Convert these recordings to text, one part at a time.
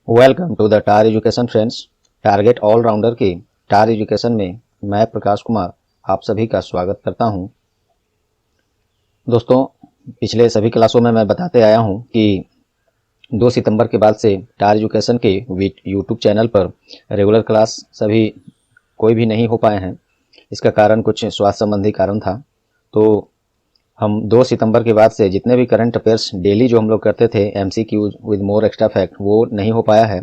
Welcome to the Tar education friends. Target allrounder के Tar education में मैं प्रकाश कुमार आप सभी का स्वागत करता हूं। दोस्तों, पिछले सभी क्लासों में मैं बताते आया हूं कि 2 सितंबर के बाद से टार एजुकेशन के यूट्यूब चैनल पर रेगुलर क्लास सभी कोई भी नहीं हो पाए हैं। इसका कारण कुछ स्वास्थ्य संबंधी कारण था। तो हम 2 सितंबर के बाद से जितने भी करंट अफेयर्स डेली जो हम लोग करते थे MCQ with more extra fact, वो नहीं हो पाया है।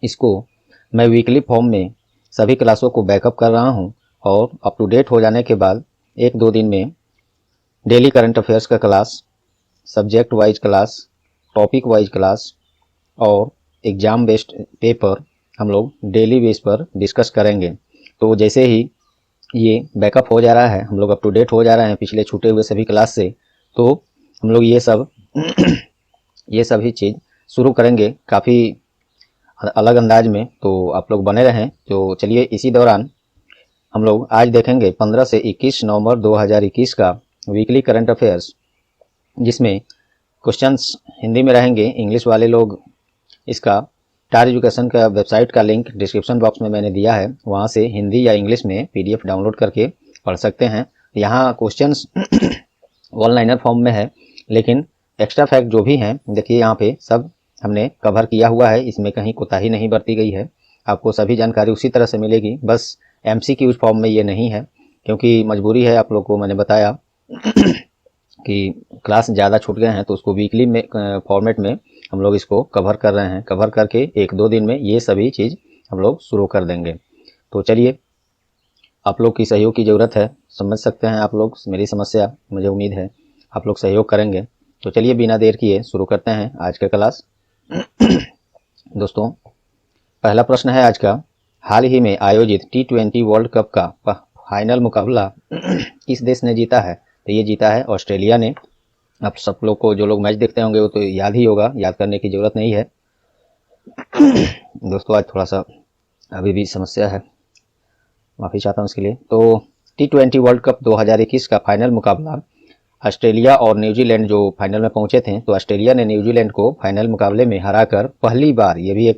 इसको मैं वीकली फॉर्म में सभी क्लासों को बैकअप कर रहा हूं और अप टू डेट हो जाने के बाद 1-2 दिन में डेली करंट अफेयर्स का class, subject wise class, topic wise class और एग्जाम बेस्ड पेपर हम लोग डेली बेस पर डिस्कस करेंगे। तो जैसे ही ये बैकअप हो जा रहा है, हम लोग अप टू डेट हो जा रहे हैं पिछले छूटे हुए सभी क्लास से, तो हम लोग ये सभी चीज़ शुरू करेंगे काफ़ी अलग अंदाज में। तो आप लोग बने रहें। तो चलिए, इसी दौरान हम लोग आज देखेंगे 15 से 21 नवंबर 2021 का वीकली करंट अफेयर्स, जिसमें क्वेश्चंस हिंदी में रहेंगे। इंग्लिश वाले लोग इसका टार एजुकेशन का वेबसाइट का लिंक डिस्क्रिप्शन बॉक्स में मैंने दिया है, वहाँ से हिंदी या इंग्लिश में PDF डाउनलोड करके पढ़ सकते हैं। यहाँ क्वेश्चंस वन लाइनर फॉर्म में है, लेकिन एक्स्ट्रा फैक्ट जो भी हैं, देखिए यहाँ पे सब हमने कवर किया हुआ है। इसमें कहीं कोताही नहीं बरती गई है। आपको सभी जानकारी उसी तरह से मिलेगी, बस MCQ फॉर्म में ये नहीं है, क्योंकि मजबूरी है। आप लोग को मैंने बताया कि क्लास ज़्यादा छूट गए हैं, तो उसको वीकली में फॉर्मेट में हम लोग इसको कवर कर रहे हैं। कवर करके 1-2 दिन में ये सभी चीज़ हम लोग शुरू कर देंगे। तो चलिए, आप लोग की सहयोग की ज़रूरत है। समझ सकते हैं आप लोग मेरी समस्या, मुझे उम्मीद है आप लोग सहयोग करेंगे। तो चलिए, बिना देर किए शुरू करते हैं आज का क्लास। दोस्तों, पहला प्रश्न है आज का, हाल ही में आयोजित T20 वर्ल्ड कप का फाइनल मुकाबला किस देश ने जीता है? तो ये जीता है ऑस्ट्रेलिया ने। आप सब लोग को, जो लोग मैच देखते होंगे, वो तो याद ही होगा, याद करने की ज़रूरत नहीं है। दोस्तों, आज थोड़ा सा अभी भी समस्या है, माफ़ी चाहता हूँ इसके लिए। तो T20 वर्ल्ड कप 2021 का फाइनल मुकाबला ऑस्ट्रेलिया और न्यूजीलैंड जो फाइनल में पहुंचे थे, तो ऑस्ट्रेलिया ने न्यूजीलैंड को फाइनल मुकाबले में हराकर पहली बार, ये भी एक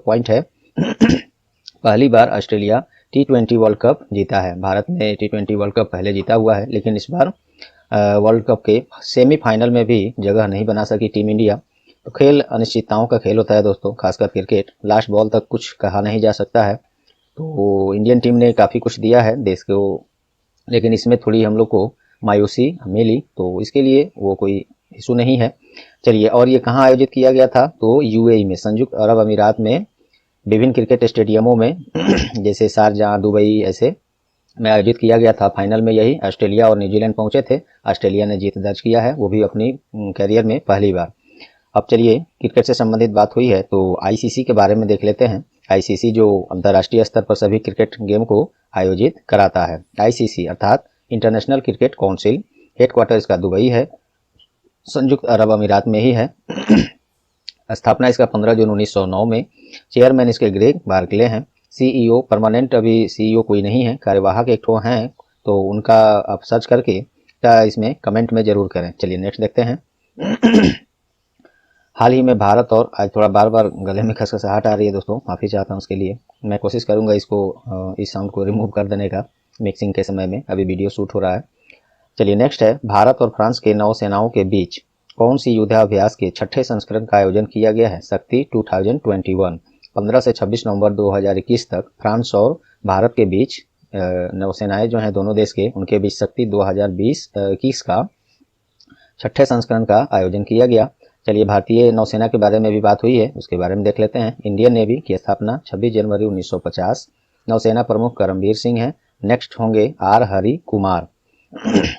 पॉइंट है, पहली बार ऑस्ट्रेलिया T20 वर्ल्ड कप जीता है। भारत ने T20 वर्ल्ड कप पहले जीता हुआ है, लेकिन इस बार वर्ल्ड कप के सेमीफाइनल में भी जगह नहीं बना सकी टीम इंडिया। तो खेल अनिश्चितताओं का खेल होता है दोस्तों, खासकर क्रिकेट। लास्ट बॉल तक कुछ कहा नहीं जा सकता है। तो इंडियन टीम ने काफ़ी कुछ दिया है देश को, लेकिन इसमें थोड़ी हम लोग को मायूसी मिली, तो इसके लिए वो कोई इशू नहीं है। चलिए, और ये कहाँ आयोजित किया गया था? तो UAE में, संयुक्त अरब अमीरात में, विभिन्न क्रिकेट स्टेडियमों में जैसे शारजाह, दुबई, ऐसे में आयोजित किया गया था। फाइनल में यही ऑस्ट्रेलिया और न्यूजीलैंड पहुंचे थे। ऑस्ट्रेलिया ने जीत दर्ज किया है, वो भी अपनी कैरियर में पहली बार। अब चलिए, क्रिकेट से संबंधित बात हुई है तो ICC के बारे में देख लेते हैं। ICC जो अंतर्राष्ट्रीय स्तर पर सभी क्रिकेट गेम को आयोजित कराता है। ICC अर्थात इंटरनेशनल क्रिकेट काउंसिल, हेडक्वार्टर इसका दुबई है, संयुक्त अरब अमीरात में ही है। स्थापना इसका 15 जून 1909 में। चेयरमैन इसके ग्रेग बार्कले हैं। CEO परमानेंट अभी CEO कोई नहीं है, कार्यवाहक एक ठो हैं, तो उनका आप सर्च करके इसमें कमेंट में जरूर करें। चलिए, नेक्स्ट देखते हैं। हाल ही में भारत और, आज थोड़ा बार बार गले में खसखसाहट आ रही है दोस्तों, माफ़ी चाहता हूँ उसके लिए। मैं कोशिश करूँगा इसको, इस साउंड को रिमूव कर देने का मिक्सिंग के समय में। अभी वीडियो शूट हो रहा है। चलिए, नेक्स्ट है, भारत और फ्रांस के नौसेनाओं के बीच कौन सी युद्धाभ्यास के 6ठे संस्करण का आयोजन किया गया है? शक्ति 2021। 15 से 26 नवंबर 2021 तक फ्रांस और भारत के बीच नौसेनाएं जो हैं दोनों देश के, उनके बीच शक्ति 2021 का 6ठे संस्करण का आयोजन किया गया। चलिए, भारतीय नौसेना के बारे में भी बात हुई है, उसके बारे में देख लेते हैं। इंडियन नेवी की स्थापना 26 जनवरी 1950। नौसेना प्रमुख करमबीर सिंह हैं। नेक्स्ट होंगे R हरि कुमार।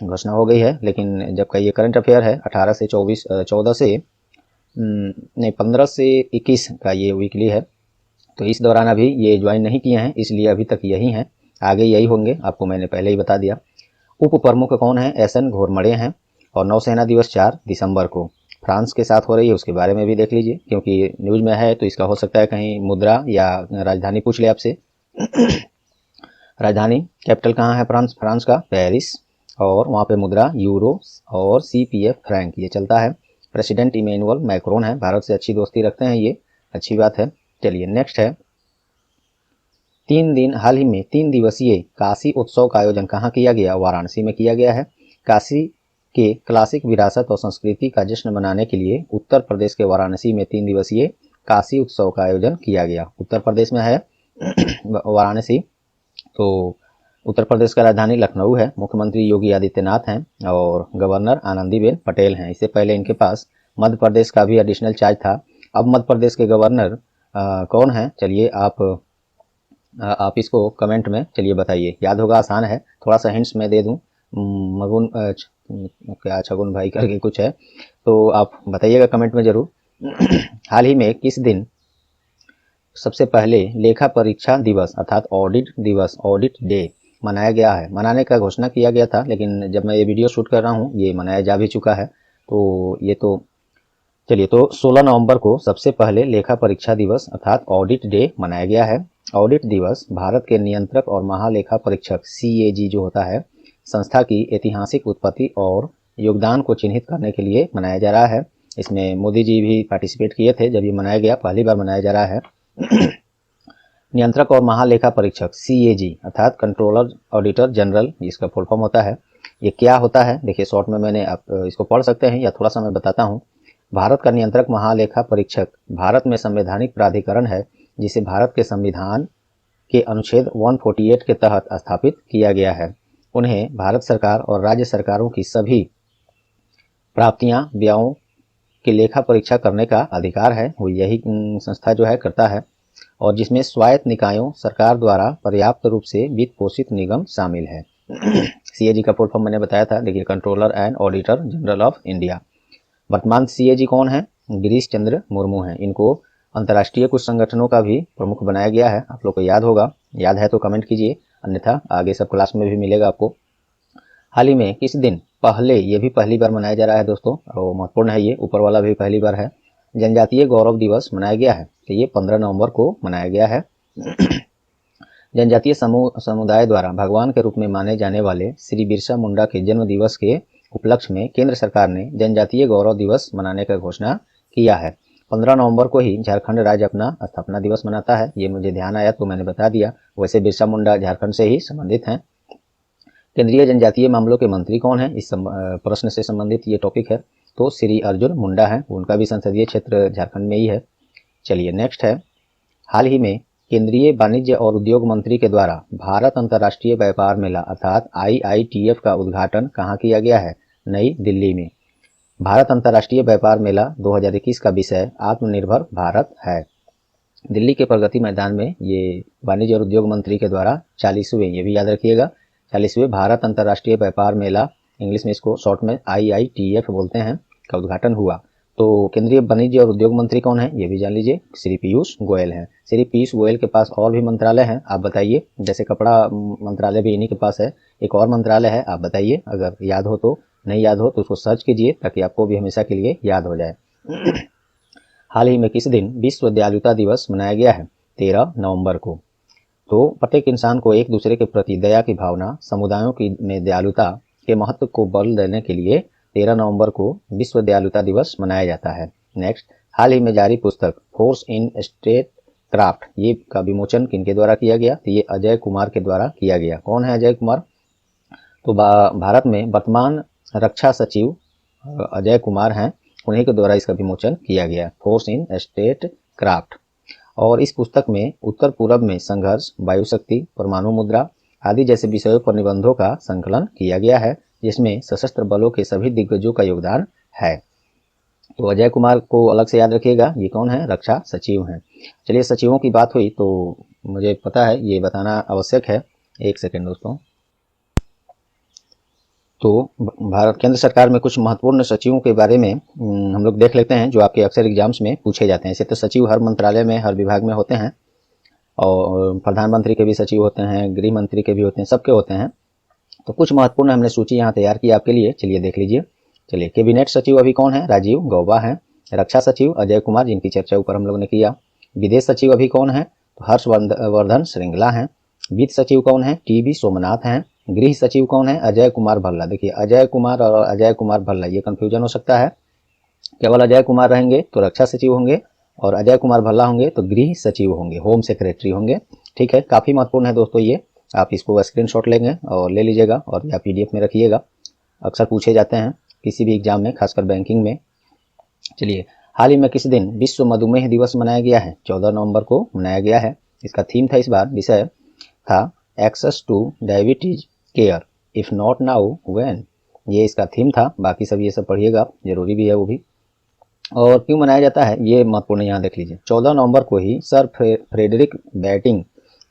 घोषणा हो गई है, लेकिन जब का ये करंट अफेयर है 15 से 21 का ये वीकली है, तो इस दौरान अभी ये ज्वाइन नहीं किए हैं, इसलिए अभी तक यही हैं। आगे यही होंगे, आपको मैंने पहले ही बता दिया। उप प्रमुख कौन है? SN घोरमड़े हैं। और नौसेना दिवस 4 दिसंबर को फ्रांस के साथ हो रही है, उसके बारे में भी देख लीजिए, क्योंकि न्यूज में है तो इसका हो सकता है कहीं मुद्रा या राजधानी पूछ ले आपसे। राजधानी कैपिटल कहाँ है फ्रांस का? पेरिस। और वहाँ पे मुद्रा यूरो और CPF फ्रैंक ये चलता है। प्रेसिडेंट इमैनुअल मैक्रोन है, भारत से अच्छी दोस्ती रखते हैं, ये अच्छी बात है। चलिए नेक्स्ट है, हाल ही में 3 दिवसीय काशी उत्सव का आयोजन कहाँ किया गया? वाराणसी में किया गया है। काशी के क्लासिक विरासत और संस्कृति का जश्न मनाने के लिए उत्तर प्रदेश के वाराणसी में 3 दिवसीय काशी उत्सव का आयोजन किया गया। उत्तर प्रदेश में है वाराणसी। तो उत्तर प्रदेश का राजधानी लखनऊ है, मुख्यमंत्री योगी आदित्यनाथ हैं और गवर्नर आनंदीबेन पटेल हैं। इससे पहले इनके पास मध्य प्रदेश का भी एडिशनल चार्ज था। अब मध्य प्रदेश के गवर्नर कौन है? चलिए आप इसको कमेंट में चलिए बताइए, याद होगा, आसान है। थोड़ा सा हिंट्स मैं दे दूं, मगुन क्या छगुन भाई करके कुछ है, तो आप बताइएगा कमेंट में जरूर। हाल ही में किस दिन सबसे पहले लेखा परीक्षा दिवस अर्थात ऑडिट दिवस, ऑडिट डे मनाया गया है? मनाने का घोषणा किया गया था, लेकिन जब मैं ये वीडियो शूट कर रहा हूँ ये मनाया जा भी चुका है। तो ये तो चलिए, तो 16 नवंबर को सबसे पहले लेखा परीक्षा दिवस अर्थात ऑडिट डे मनाया गया है। ऑडिट दिवस भारत के नियंत्रक और महालेखा परीक्षक CAG जो होता है संस्था की ऐतिहासिक उत्पत्ति और योगदान को चिन्हित करने के लिए मनाया जा रहा है। इसमें मोदी जी भी पार्टिसिपेट किए थे जब ये मनाया गया, पहली बार मनाया जा रहा है। नियंत्रक और महालेखा परीक्षक CAG अर्थात कंट्रोलर ऑडिटर जनरल, इसका फुल फॉर्म होता है। ये क्या होता है देखिए, शॉर्ट में मैंने, आप इसको पढ़ सकते हैं या थोड़ा सा मैं बताता हूँ। भारत का नियंत्रक महालेखा परीक्षक भारत में संवैधानिक प्राधिकरण है जिसे भारत के संविधान के अनुच्छेद 148 के तहत स्थापित किया गया है। उन्हें भारत सरकार और राज्य सरकारों की सभी प्राप्तियां व्ययों की लेखा परीक्षा करने का अधिकार है। वो यही संस्था जो है करता है, और जिसमें स्वायत्त निकायों, सरकार द्वारा पर्याप्त रूप से वित्त पोषित निगम शामिल है। CAG का फुल फॉर्म मैंने बताया था, देखिए, controller and auditor general of India. वर्तमान CAG कौन है? गिरीश चंद्र मुर्मू हैं। इनको अंतर्राष्ट्रीय कुछ संगठनों का भी प्रमुख बनाया गया है, आप लोग को याद होगा, याद है तो कमेंट कीजिए, अन्यथा आगे सब क्लास में भी मिलेगा आपको। हाल ही में किस दिन पहले, ये भी पहली बार मनाया जा रहा है दोस्तों, और महत्वपूर्ण है, ये ऊपर वाला भी पहली बार है, जनजातीय गौरव दिवस मनाया गया है। तो ये 15 नवंबर को मनाया गया है। जनजातीय समुदाय द्वारा भगवान के रूप में माने जाने वाले श्री बिरसा मुंडा के जन्म दिवस के उपलक्ष्य में केंद्र सरकार ने जनजातीय गौरव दिवस मनाने का घोषणा किया है। 15 नवंबर को ही झारखंड राज्य अपना स्थापना दिवस मनाता है। ये मुझे ध्यान आया तो मैंने बता दिया। वैसे बिरसा मुंडा झारखंड से ही संबंधित हैं। केंद्रीय जनजातीय मामलों के मंत्री कौन है? इस प्रश्न से संबंधित ये टॉपिक है, तो श्री अर्जुन मुंडा है, उनका भी संसदीय क्षेत्र झारखंड में ही है। चलिए नेक्स्ट है, हाल ही में केंद्रीय वाणिज्य और उद्योग मंत्री के द्वारा भारत अंतर्राष्ट्रीय व्यापार मेला अर्थात IITF का उद्घाटन कहाँ किया गया है? नई दिल्ली में। भारत अंतर्राष्ट्रीय व्यापार मेला 2021 का विषय आत्मनिर्भर भारत है। दिल्ली के प्रगति मैदान में ये वाणिज्य और उद्योग मंत्री के द्वारा 40वें, ये भी याद रखिएगा, 40वें भारत अंतर्राष्ट्रीय व्यापार मेला, इंग्लिश में इसको शॉर्ट में IITF बोलते हैं, का उद्घाटन हुआ। तो केंद्रीय वाणिज्य और उद्योग मंत्री कौन है? ये भी जान लीजिए, श्री पीयूष गोयल हैं। श्री पीयूष गोयल के पास और भी मंत्रालय हैं, आप बताइए, जैसे कपड़ा मंत्रालय भी इन्हीं के पास है। एक और मंत्रालय है, आप बताइए, अगर याद हो तो, नहीं याद हो तो उसको सर्च कीजिए ताकि आपको भी हमेशा के लिए याद हो जाए। हाल ही में किस दिन विश्व दयालुता दिवस मनाया गया है? 13 नवंबर को। तो प्रत्येक इंसान को एक दूसरे के प्रति दया की भावना, समुदायों की में दयालुता के महत्व को बल देने के लिए 13 नवंबर को विश्व दयालुता दिवस मनाया जाता है। नेक्स्ट, हाल ही में जारी पुस्तक फोर्स इन स्टेट क्राफ्ट, ये का विमोचन किनके द्वारा किया गया? तो ये अजय कुमार के द्वारा किया गया। कौन है अजय कुमार? तो भारत में वर्तमान रक्षा सचिव अजय कुमार हैं, उन्हीं के द्वारा इसका विमोचन किया गया, फोर्स इन स्टेट क्राफ्ट। और इस पुस्तक में उत्तर पूर्व में संघर्ष, वायुशक्ति, परमाणु मुद्रा आदि जैसे विषयों पर निबंधों का संकलन किया गया है, जिसमें सशस्त्र बलों के सभी दिग्गजों का योगदान है। तो अजय कुमार को अलग से याद रखिएगा, ये कौन है? रक्षा सचिव हैं। चलिए, सचिवों की बात हुई तो मुझे पता है ये बताना आवश्यक है। एक सेकेंड दोस्तों। तो भारत केंद्र सरकार में कुछ महत्वपूर्ण सचिवों के बारे में हम लोग देख लेते हैं, जो आपके अक्सर एग्जाम्स में पूछे जाते हैं। ऐसे तो सचिव हर मंत्रालय में, हर विभाग में होते हैं, और प्रधानमंत्री के भी सचिव होते हैं, गृह मंत्री के भी होते हैं, सबके होते हैं। तो कुछ महत्वपूर्ण हमने सूची यहाँ तैयार की आपके लिए, चलिए देख लीजिए। चलिए, कैबिनेट सचिव अभी कौन है? राजीव गौबा है। रक्षा सचिव अजय कुमार, जिनकी चर्चा ऊपर हम लोग ने किया। विदेश सचिव अभी कौन है? तो हर्षवर्धन श्रृंगला हैं। वित्त सचिव कौन है? टीबी सोमनाथ हैं। गृह सचिव कौन है? अजय कुमार भल्ला। देखिए अजय कुमार और अजय कुमार भल्ला ये कंफ्यूजन हो सकता है। केवल अजय कुमार रहेंगे तो रक्षा सचिव होंगे और अजय कुमार भल्ला होंगे तो गृह सचिव होंगे, होम सेक्रेटरी होंगे। ठीक है, काफ़ी महत्वपूर्ण है दोस्तों ये, आप इसको स्क्रीनशॉट लेंगे और ले लीजिएगा और या पीडीएफ में रखिएगा, अक्सर पूछे जाते हैं किसी भी एग्जाम में, खासकर बैंकिंग में। चलिए, हाल ही में किस दिन विश्व मधुमेह दिवस मनाया गया है? 14 नवंबर को मनाया गया है। इसका थीम था, इस बार विषय था access to diabetes care, if not now when. ये इसका थीम था। बाकी सब ये सब पढ़िएगा, जरूरी भी है वो भी। और क्यों मनाया जाता है ये महत्वपूर्ण, यहाँ देख लीजिए। 14 नवंबर को ही सर फ्रेडरिक बैटिंग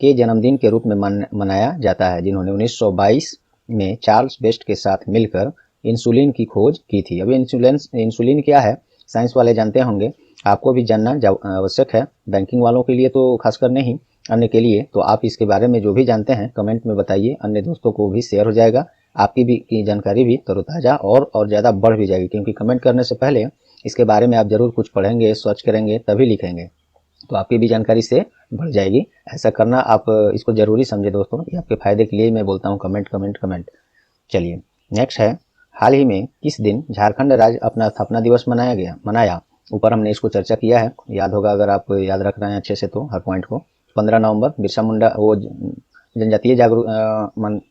के जन्मदिन के रूप में मनाया जाता है, जिन्होंने 1922 में चार्ल्स बेस्ट के साथ मिलकर इंसुलिन की खोज की थी। अभी इंसुलिन क्या है साइंस वाले जानते होंगे, आपको भी जानना आवश्यक है, बैंकिंग वालों के लिए तो खासकर नहीं, अन्य के लिए। तो आप इसके बारे में जो भी जानते हैं कमेंट में बताइए, अन्य दोस्तों को भी शेयर हो जाएगा, आपकी भी की जानकारी भी तरोताज़ा और ज़्यादा बढ़ भी जाएगी। क्योंकि कमेंट करने से पहले इसके बारे में आप ज़रूर कुछ पढ़ेंगे, सर्च करेंगे, तभी लिखेंगे, तो आपकी भी जानकारी से बढ़ जाएगी। ऐसा करना आप इसको ज़रूरी समझे दोस्तों, ये आपके फ़ायदे के लिए मैं बोलता हूँ, कमेंट कमेंट कमेंट। चलिए नेक्स्ट है, हाल ही में किस दिन झारखंड राज्य अपना स्थापना दिवस मनाया? ऊपर हमने इसको चर्चा किया है, याद होगा अगर आप याद रख रहे हैं अच्छे से तो हर पॉइंट को। 15 नवंबर बिरसा मुंडा वो जनजातीय जागरूक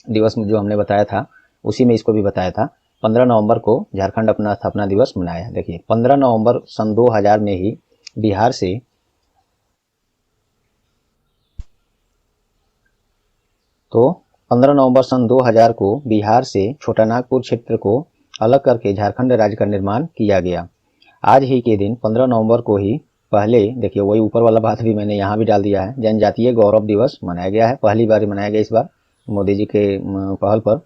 दिवस जो हमने बताया था, उसी में इसको भी बताया था। 15 नवंबर को झारखंड अपना स्थापना दिवस मनाया। देखिए 15 नवंबर सन 2000 में ही बिहार से तो 15 नवंबर सन 2000 को बिहार से छोटानागपुर क्षेत्र को अलग करके झारखंड राज्य का निर्माण किया गया। आज ही के दिन 15 नवंबर को ही पहले, देखिए वही ऊपर वाला बात भी मैंने यहाँ भी डाल दिया है, जनजातीय गौरव दिवस मनाया गया है। पहली बार मनाया गया इस बार मोदी जी के पहल पर।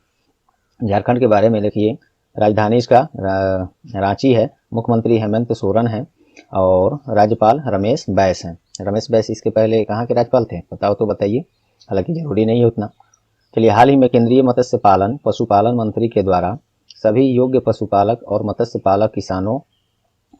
झारखंड के बारे में देखिए, राजधानी इसका रांची है, मुख्यमंत्री हेमंत सोरेन है और राज्यपाल रमेश बैस हैं। रमेश बैस इसके पहले कहाँ के राज्यपाल थे बताओ तो बताइए, हालांकि जरूरी नहीं है उतना। चलिए, हाल ही में केंद्रीय मत्स्य पालन पशुपालन मंत्री के द्वारा सभी योग्य पशुपालक और मत्स्य पालक किसानों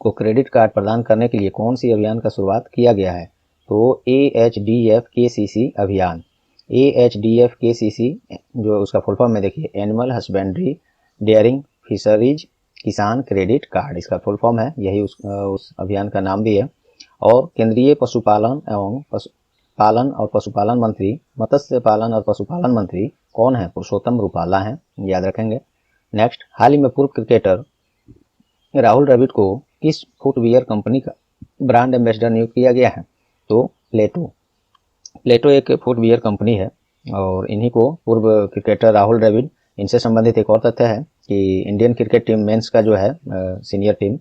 को क्रेडिट कार्ड प्रदान करने के लिए कौन सी अभियान का शुरुआत किया गया है? तो AHDF-KCC अभियान। AHDF-KCC जो उसका फुल फॉर्म में देखिए, एनिमल हस्बेंड्री डेयरिंग फिशरीज किसान क्रेडिट कार्ड, इसका फुल फॉर्म है, यही उस अभियान का नाम भी है। और केंद्रीय पशुपालन एवं पशुपालन मंत्री, मत्स्य पालन और पशुपालन मंत्री कौन है? पुरुषोत्तम रूपाला हैं, याद रखेंगे। नेक्स्ट, हाल ही में पूर्व क्रिकेटर राहुल द्रविड़ को किस फुटवियर कंपनी का ब्रांड एम्बेसडर नियुक्त किया गया है? तो प्लेटो एक फुटवियर कंपनी है और इन्हीं को पूर्व क्रिकेटर राहुल द्रविड़, इनसे संबंधित एक और तथ्य है कि इंडियन क्रिकेट टीम मेंस का जो है सीनियर टीम,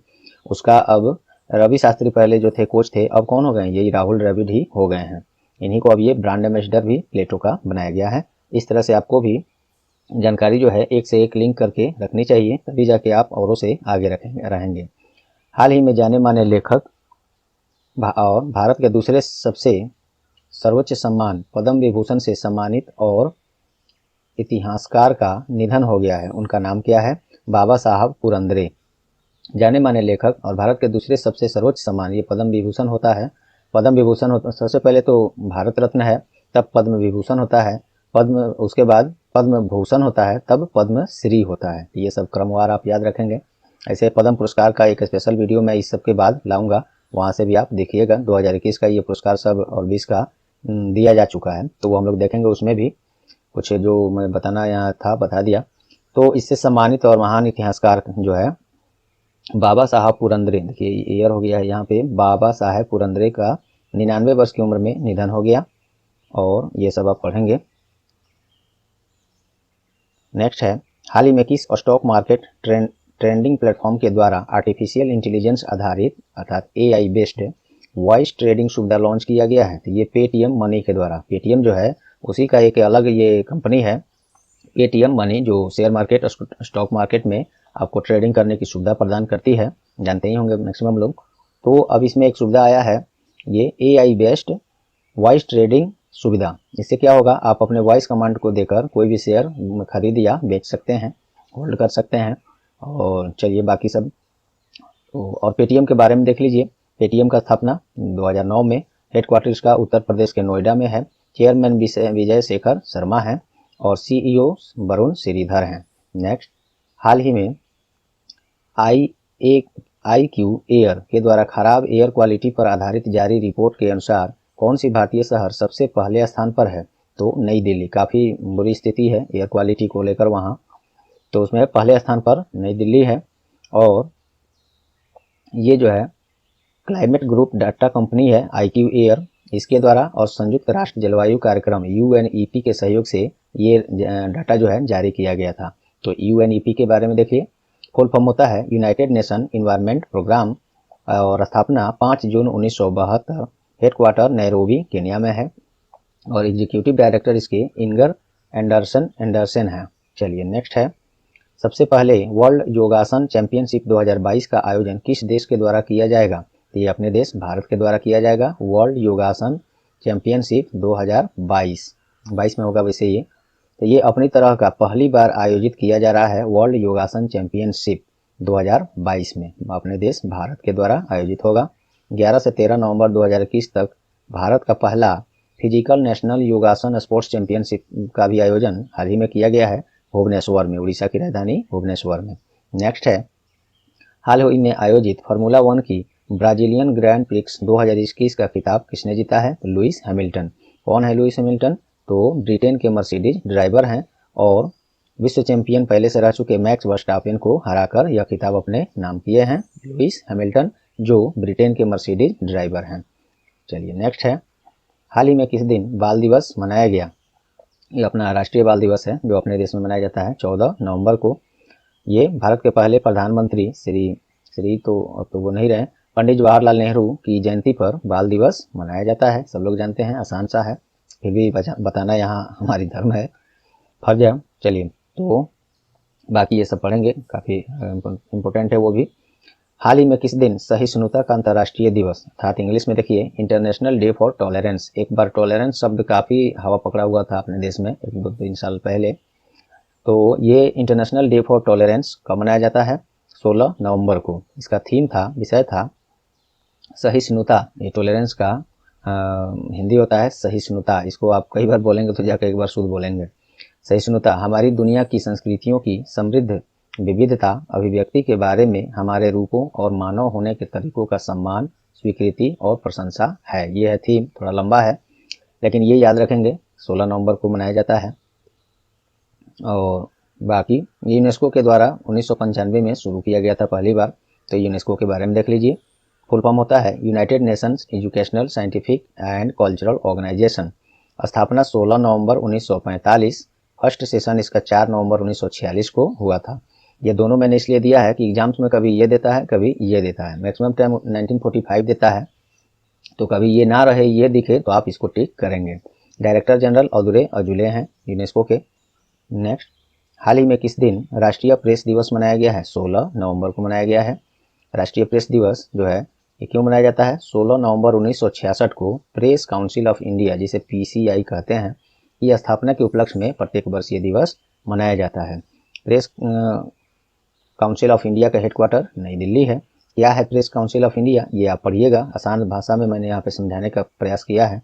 उसका अब रवि शास्त्री पहले जो थे कोच थे, अब कौन हो गए? यही राहुल द्रविड़ ही हो गए हैं। इन्हीं को अब ये ब्रांड एम्बेसडर भी प्लेटो का बनाया गया है। इस तरह से आपको भी जानकारी जो है एक से एक लिंक करके रखनी चाहिए, तभी जाके आप औरों से आगे रहेंगे। हाल ही में जाने माने लेखक और भारत के दूसरे सबसे सर्वोच्च सम्मान पद्म विभूषण से सम्मानित और इतिहासकार का निधन हो गया है। उनका नाम क्या है? बाबा साहब पुरंदरे। जाने माने लेखक और भारत के दूसरे सबसे सर्वोच्च सम्मान ये पद्म विभूषण होता है। पद्म विभूषण होता, सबसे पहले तो भारत रत्न है, तब पद्म विभूषण होता है, उसके बाद पद्म भूषण होता है, तब पद्म श्री होता है। ये सब क्रमवार आप याद रखेंगे। ऐसे पद्म पुरस्कार का एक स्पेशल वीडियो मैं इस सब के बाद लाऊंगा, वहाँ से भी आप देखिएगा। 2021 का ये पुरस्कार सब और 20 का दिया जा चुका है, तो वो हम लोग देखेंगे। उसमें भी कुछ जो मैं बताना यहाँ था बता दिया। तो इससे सम्मानित और महान इतिहासकार जो है बाबा साहब पुरंदरे, देखिए ईयर हो गया है यहाँ पे, बाबा साहब पुरंदरे का 99 वर्ष की उम्र में निधन हो गया, और ये सब आप पढ़ेंगे। नेक्स्ट है, हाल ही में किस स्टॉक मार्केट ट्रेंडिंग प्लेटफॉर्म के द्वारा आर्टिफिशियल इंटेलिजेंस आधारित अर्थात AI बेस्ड वॉइस ट्रेडिंग सुविधा लॉन्च किया गया है? तो ये पेटीएम मनी के द्वारा। पेटीएम जो है उसी का एक अलग ये कंपनी है, पेटीएम मनी, जो शेयर मार्केट स्टॉक मार्केट में आपको ट्रेडिंग करने की सुविधा प्रदान करती है, जानते ही होंगे मैक्सिमम लोग। तो अब इसमें एक सुविधा आया है, ये AI बेस्ड वॉइस ट्रेडिंग सुविधा। इससे क्या होगा, आप अपने वॉइस कमांड को देकर कोई भी शेयर खरीद या बेच सकते हैं, होल्ड कर सकते हैं। और चलिए बाकी सब तो, और पेटीएम के बारे में देख लीजिए। पेटीएम का स्थापना 2009 में, हेडक्वार्टर्स का उत्तर प्रदेश के नोएडा में है। चेयरमैन विजय शेखर शर्मा हैं और CEO वरुण श्रीधर हैं। नेक्स्ट, हाल ही में IQ एयर के द्वारा खराब एयर क्वालिटी पर आधारित जारी रिपोर्ट के अनुसार कौन सी भारतीय शहर सबसे पहले स्थान पर है? तो नई दिल्ली। काफ़ी बुरी स्थिति है एयर क्वालिटी को लेकर वहाँ, तो उसमें पहले स्थान पर नई दिल्ली है। और ये जो है क्लाइमेट ग्रुप डाटा कंपनी है IQ एयर, इसके द्वारा और संयुक्त राष्ट्र जलवायु कार्यक्रम UNEP के सहयोग से ये डाटा जो है जारी किया गया था। तो UNEP के बारे में देखिए, फुल फॉर्म होता है यूनाइटेड नेशन इन्वायरमेंट प्रोग्राम और स्थापना 5 जून 1972, हेडक्वार्टर नैरोबी केन्या में है और एग्जीक्यूटिव डायरेक्टर इसके इंगर एंडरसन है। चलिए नेक्स्ट है, सबसे पहले वर्ल्ड योगासन चैंपियनशिप 2022 का आयोजन किस देश के द्वारा किया जाएगा? तो ये अपने देश भारत के द्वारा किया जाएगा। वर्ल्ड योगासन चैंपियनशिप 2022 में होगा वैसे ये, तो ये अपनी तरह का पहली बार आयोजित किया जा रहा है। वर्ल्ड योगासन चैंपियनशिप 2022 में अपने देश भारत के द्वारा आयोजित होगा। 11 से 13 नवंबर 2021 तक भारत का पहला फिजिकल नेशनल योगासन स्पोर्ट्स चैंपियनशिप का भी आयोजन हाल ही में किया गया है भुवनेश्वर में, उड़ीसा की राजधानी भुवनेश्वर में। नेक्स्ट है, हाल ही में आयोजित फार्मूला 1 की ब्राजीलियन ग्रैंड प्रिक्स 2021 का खिताब किसने जीता है? Lewis Hamilton. कौन है लुइस हैमिल्टन? तो ब्रिटेन के मर्सिडीज ड्राइवर हैं और विश्व चैंपियन पहले से रह चुके मैक्स वर्स्टापेन को हराकर यह खिताब अपने नाम किए हैं लुइस हैमिल्टन, जो ब्रिटेन के मर्सिडीज ड्राइवर हैं। चलिए नेक्स्ट है, हाल ही में किस दिन बाल दिवस मनाया गया? ये अपना राष्ट्रीय बाल दिवस है जो अपने देश में मनाया जाता है 14 नवंबर को। ये भारत के पहले प्रधानमंत्री श्री तो अब तो वो नहीं रहे, पंडित जवाहरलाल नेहरू की जयंती पर बाल दिवस मनाया जाता है। सब लोग जानते हैं, आसान सा है, फिर भी बताना यहाँ हमारी धर्म है, फर्ज है। चलिए, तो बाकी ये सब पढ़ेंगे, काफ़ी इम्पोर्टेंट है वो भी। हाल ही में किस दिन सहिष्णुता का अंतर्राष्ट्रीय दिवस, अर्थात इंग्लिश में देखिए इंटरनेशनल डे फॉर टॉलरेंस। एक बार टॉलरेंस शब्द काफ़ी हवा पकड़ा हुआ था अपने देश में 1-2-3 साल पहले। तो ये इंटरनेशनल डे फॉर टॉलरेंस कब मनाया जाता है? 16 नवंबर को। इसका थीम था, विषय था सहिष्णुता। ये टॉलरेंस का हिंदी होता है सहिष्णुता। इसको आप कई बार बोलेंगे तो जाकर एक बार शुद्ध बोलेंगे। सहिष्णुता हमारी दुनिया की संस्कृतियों की समृद्ध विविधता अभिव्यक्ति के बारे में हमारे रूपों और मानव होने के तरीकों का सम्मान, स्वीकृति और प्रशंसा है। ये है थीम, थोड़ा लंबा है लेकिन ये याद रखेंगे 16 नवंबर को मनाया जाता है। और बाकी यूनेस्को के द्वारा 1995 में शुरू किया गया था पहली बार, तो यूनेस्को के बारे में देख लीजिए। फुल फॉर्म होता है United Nations Educational Scientific and Cultural Organization. स्थापना 16 नवंबर 1945, फर्स्ट सेशन इसका 4 नवंबर 1946 को हुआ था। ये दोनों मैंने इसलिए दिया है कि एग्जाम्स में कभी ये देता है कभी ये देता है, मैक्सिमम टाइम 1945 देता है, तो कभी ये ना रहे ये दिखे तो आप इसको टिक करेंगे। डायरेक्टर जनरल अदुरे अजुले हैं यूनेस्को के। नेक्स्ट, हाल ही में किस दिन राष्ट्रीय प्रेस दिवस मनाया गया है? 16 नवंबर को मनाया गया है। राष्ट्रीय प्रेस दिवस जो है ये क्यों मनाया जाता है? 16 नवंबर 1966 को प्रेस काउंसिल ऑफ इंडिया, जिसे PCI कहते हैं, की स्थापना के उपलक्ष्य में प्रत्येक वर्ष ये दिवस मनाया जाता है। प्रेस काउंसिल ऑफ इंडिया का हेडक्वार्टर नई दिल्ली है। क्या है प्रेस काउंसिल ऑफ इंडिया? ये आप पढ़िएगा, आसान भाषा में मैंने यहाँ पे समझाने का प्रयास किया है।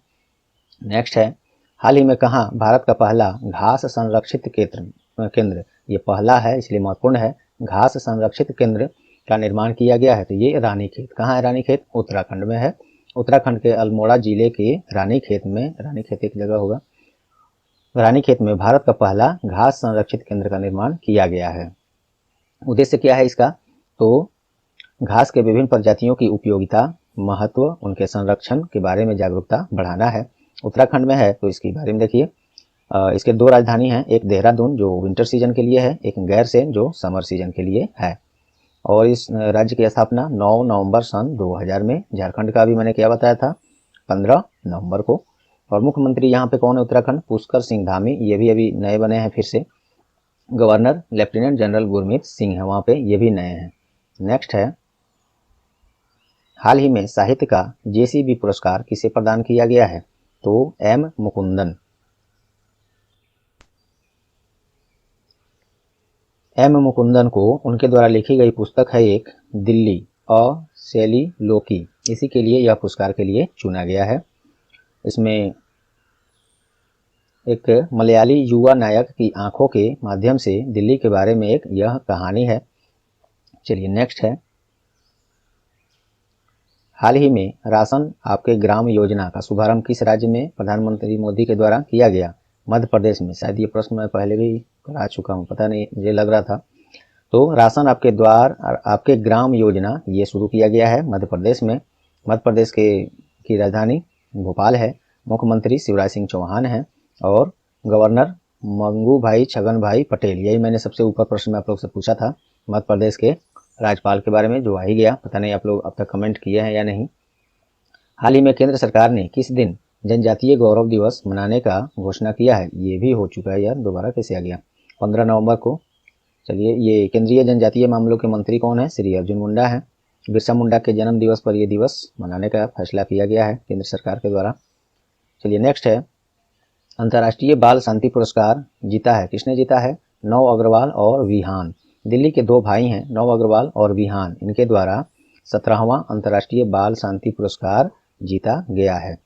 नेक्स्ट है, हाल ही में कहाँ भारत का पहला घास संरक्षित केंद्र, ये पहला है इसलिए महत्वपूर्ण है, घास संरक्षित केंद्र का निर्माण किया गया है? तो ये रानीखेत। कहाँ है रानीखेत? उत्तराखंड में है। उत्तराखंड के अल्मोड़ा जिले के रानीखेत में, रानीखेत एक जगह होगा, रानीखेत में भारत का पहला घास संरक्षित केंद्र का निर्माण किया गया है। उद्देश्य क्या है इसका? तो घास के विभिन्न प्रजातियों की उपयोगिता, महत्व, उनके संरक्षण के बारे में जागरूकता बढ़ाना है। उत्तराखंड में है तो इसके बारे में देखिए। इसके 2 राजधानी हैं, एक देहरादून जो विंटर सीजन के लिए है, एक गैरसैंण जो समर सीजन के लिए है। और इस राज्य की स्थापना 9 नवंबर सन 2000 में। झारखंड का भी मैंने क्या बताया था? 15 नवंबर को। और मुख्यमंत्री यहाँ पे कौन है उत्तराखंड? पुष्कर सिंह धामी, ये भी अभी नए बने हैं फिर से। Governor lieutenant general Gurmeet Singh है वहाँ पे, ये भी नए हैं। नेक्स्ट है, हाल ही में साहित्य का JCB पुरस्कार किसे प्रदान किया गया है? तो M मुकुंदन। M मुकुंदन को उनके द्वारा लिखी गई पुस्तक है एक दिल्ली अ शैली लोकी, इसी के लिए यह पुरस्कार के लिए चुना गया है। इसमें एक मलयाली युवा नायक की आंखों के माध्यम से दिल्ली के बारे में एक यह कहानी है। चलिए नेक्स्ट है, हाल ही में राशन आपके ग्राम योजना का शुभारंभ किस राज्य में प्रधानमंत्री मोदी के द्वारा किया गया? मध्य प्रदेश में। शायद ये प्रश्न मैं पहले भी करा चुका हूँ, पता नहीं, मुझे लग रहा था। तो राशन आपके द्वार आपके ग्राम योजना ये शुरू किया गया है मध्य प्रदेश में। मध्य प्रदेश की राजधानी भोपाल है। मुख्यमंत्री शिवराज सिंह चौहान हैं और गवर्नर मंगू भाई छगन भाई पटेल। यही मैंने सबसे ऊपर प्रश्न में आप लोग से पूछा था मध्य प्रदेश के राज्यपाल के बारे में, जो आ ही गया। पता नहीं आप लोग अब तक कमेंट किए हैं या नहीं। हाल ही में केंद्र सरकार ने किस दिन जनजातीय गौरव दिवस मनाने का घोषणा किया है? ये भी हो चुका है यार, दोबारा कैसे आ गया? 15 नवंबर को। चलिए, ये केंद्रीय जनजातीय मामलों के मंत्री कौन है? श्री अर्जुन मुंडा है। बिरसा मुंडा के जन्म दिवस पर यह दिवस मनाने का फैसला किया गया है केंद्र सरकार के द्वारा। चलिए नेक्स्ट है, अंतर्राष्ट्रीय बाल शांति पुरस्कार जीता है, किसने जीता है? नव अग्रवाल और विहान। दिल्ली के दो भाई हैं, नव अग्रवाल और विहान। इनके द्वारा 17वां अंतर्राष्ट्रीय बाल शांति पुरस्कार जीता गया है।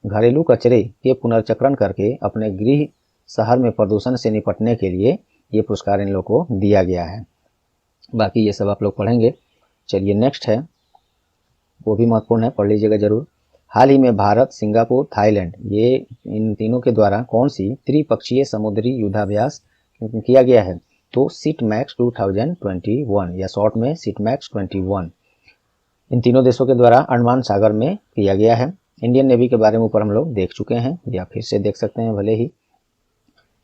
घरेलू कचरे के पुनर्चक्रण करके अपने गृह शहर में प्रदूषण से निपटने के लिए ये पुरस्कार इन लोगों को दिया गया है। बाकी ये सब आप लोग पढ़ेंगे। चलिए नेक्स्ट है, वो भी महत्वपूर्ण है, पढ़ लीजिएगा जरूर। हाल ही में भारत, सिंगापुर, थाईलैंड, ये इन तीनों के द्वारा कौन सी त्रिपक्षीय समुद्री युद्धाभ्यास किया गया है? तो सिटमैक्स 2021 या शॉर्ट में सिटमैक्स 21 इन तीनों देशों के द्वारा अंडमान सागर में किया गया है। इंडियन नेवी के बारे में ऊपर हम लोग देख चुके हैं या फिर से देख सकते हैं भले ही।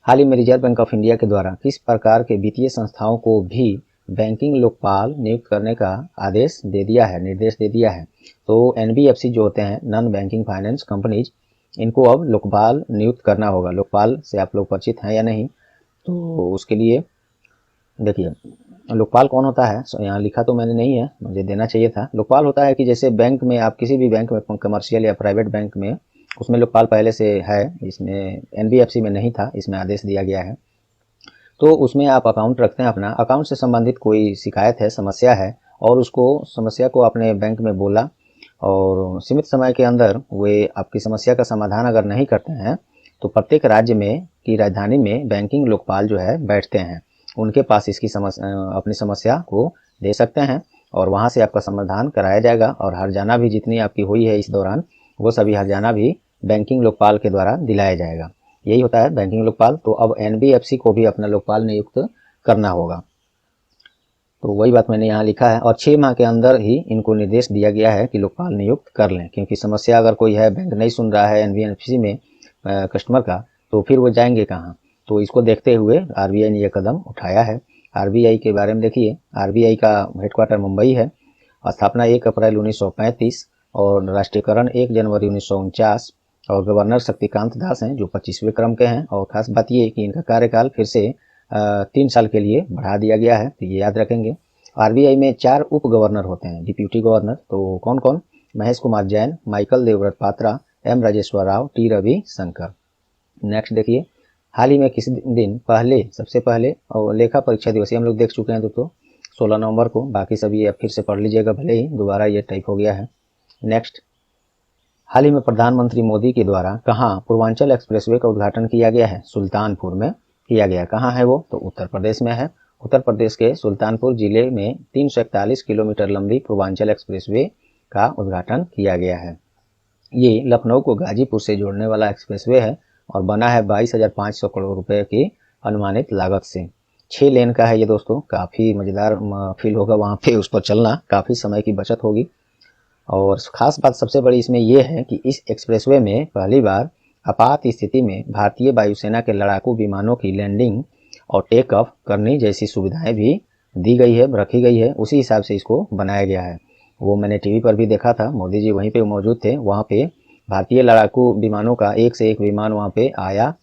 हाल ही में रिजर्व बैंक ऑफ इंडिया के द्वारा किस प्रकार के वित्तीय संस्थाओं को भी बैंकिंग लोकपाल नियुक्त करने का आदेश दे दिया है, निर्देश दे दिया है? तो एनबीएफसी जो होते हैं, नॉन बैंकिंग फाइनेंस कंपनीज, इनको अब लोकपाल नियुक्त करना होगा। लोकपाल से आप लोग परिचित हैं या नहीं? तो उसके लिए देखिए, लोकपाल कौन होता है, यहाँ लिखा तो मैंने नहीं है, मुझे देना चाहिए था। लोकपाल होता है कि जैसे बैंक में, आप किसी भी बैंक में, कमर्शियल या प्राइवेट बैंक में, उसमें लोकपाल पहले से है, इसमें एनबीएफसी में नहीं था, इसमें आदेश दिया गया है। तो उसमें आप अकाउंट रखते हैं, अपना अकाउंट से संबंधित कोई शिकायत है, समस्या है, और उसको समस्या को अपने बैंक में बोला और सीमित समय के अंदर वे आपकी समस्या का समाधान अगर नहीं करते हैं तो प्रत्येक राज्य में की राजधानी में बैंकिंग लोकपाल जो है बैठते हैं, उनके पास इसकी अपनी समस्या को दे सकते हैं और वहां से आपका समाधान कराया जाएगा। और हर्जाना भी जितनी आपकी हुई है इस दौरान, वो सभी हर्जाना भी बैंकिंग लोकपाल के द्वारा दिलाया जाएगा। यही होता है बैंकिंग लोकपाल। तो अब एनबीएफसी को भी अपना लोकपाल नियुक्त करना होगा। तो वही बात मैंने यहाँ लिखा है, और 6 माह के अंदर ही इनको निर्देश दिया गया है कि लोकपाल नियुक्त कर लें, क्योंकि समस्या अगर कोई है, बैंक नहीं सुन रहा है एनबीएफसी में कस्टमर का, तो फिर वो जाएंगे कहाँ? तो इसको देखते हुए आरबीआई ने यह कदम उठाया है। आरबीआई के बारे में देखिए, आरबीआई का हेडक्वार्टर मुंबई है। स्थापना 1 अप्रैल 1935 और राष्ट्रीयकरण 1 जनवरी 1949, और गवर्नर शक्तिकांत दास हैं जो 25वें क्रम के हैं। और खास बात ये कि इनका कार्यकाल फिर से 3 साल के लिए बढ़ा दिया गया है, तो ये याद रखेंगे। आरबीआई में 4 उप गवर्नर होते हैं, डिप्यूटी गवर्नर। तो कौन कौन? Mahesh Kumar Jain, Michael Debabrata Patra, M Rajeshwar Rao, T Ravi Shankar. Next देखिए, हाल ही में किस दिन सबसे पहले और लेखा परीक्षा दिवस, हम लोग देख चुके हैं दोस्तों 16 नवंबर को। बाकी सब ये फिर से पढ़ लीजिएगा, भले ही दोबारा ये टाइप हो गया है। नेक्स्ट, हाल ही में प्रधानमंत्री मोदी के द्वारा कहाँ पूर्वांचल एक्सप्रेसवे का उद्घाटन किया गया है? सुल्तानपुर में किया गया। कहाँ है वो? तो उत्तर प्रदेश में है। उत्तर प्रदेश के सुल्तानपुर जिले में 341 किलोमीटर लंबी पूर्वांचल एक्सप्रेसवे का उद्घाटन किया गया है। ये लखनऊ को गाजीपुर से जोड़ने वाला एक्सप्रेसवे है और बना है 22,500 करोड़ रुपए की अनुमानित लागत से। 6 लेन का है ये दोस्तों, काफ़ी मज़ेदार फील होगा वहाँ पे उस पर चलना, काफ़ी समय की बचत होगी। और खास बात सबसे बड़ी इसमें यह है कि इस एक्सप्रेसवे में पहली बार आपात स्थिति में भारतीय वायुसेना के लड़ाकू विमानों की लैंडिंग और टेक ऑफ करने जैसी सुविधाएं भी दी गई है, रखी गई है। उसी हिसाब से इसको बनाया गया है। वो मैंने टीवी पर भी देखा था, मोदी जी वहीं पे मौजूद थे। वहाँ पे भारतीय लड़ाकू विमानों का एक से एक विमान वहाँ पे आया,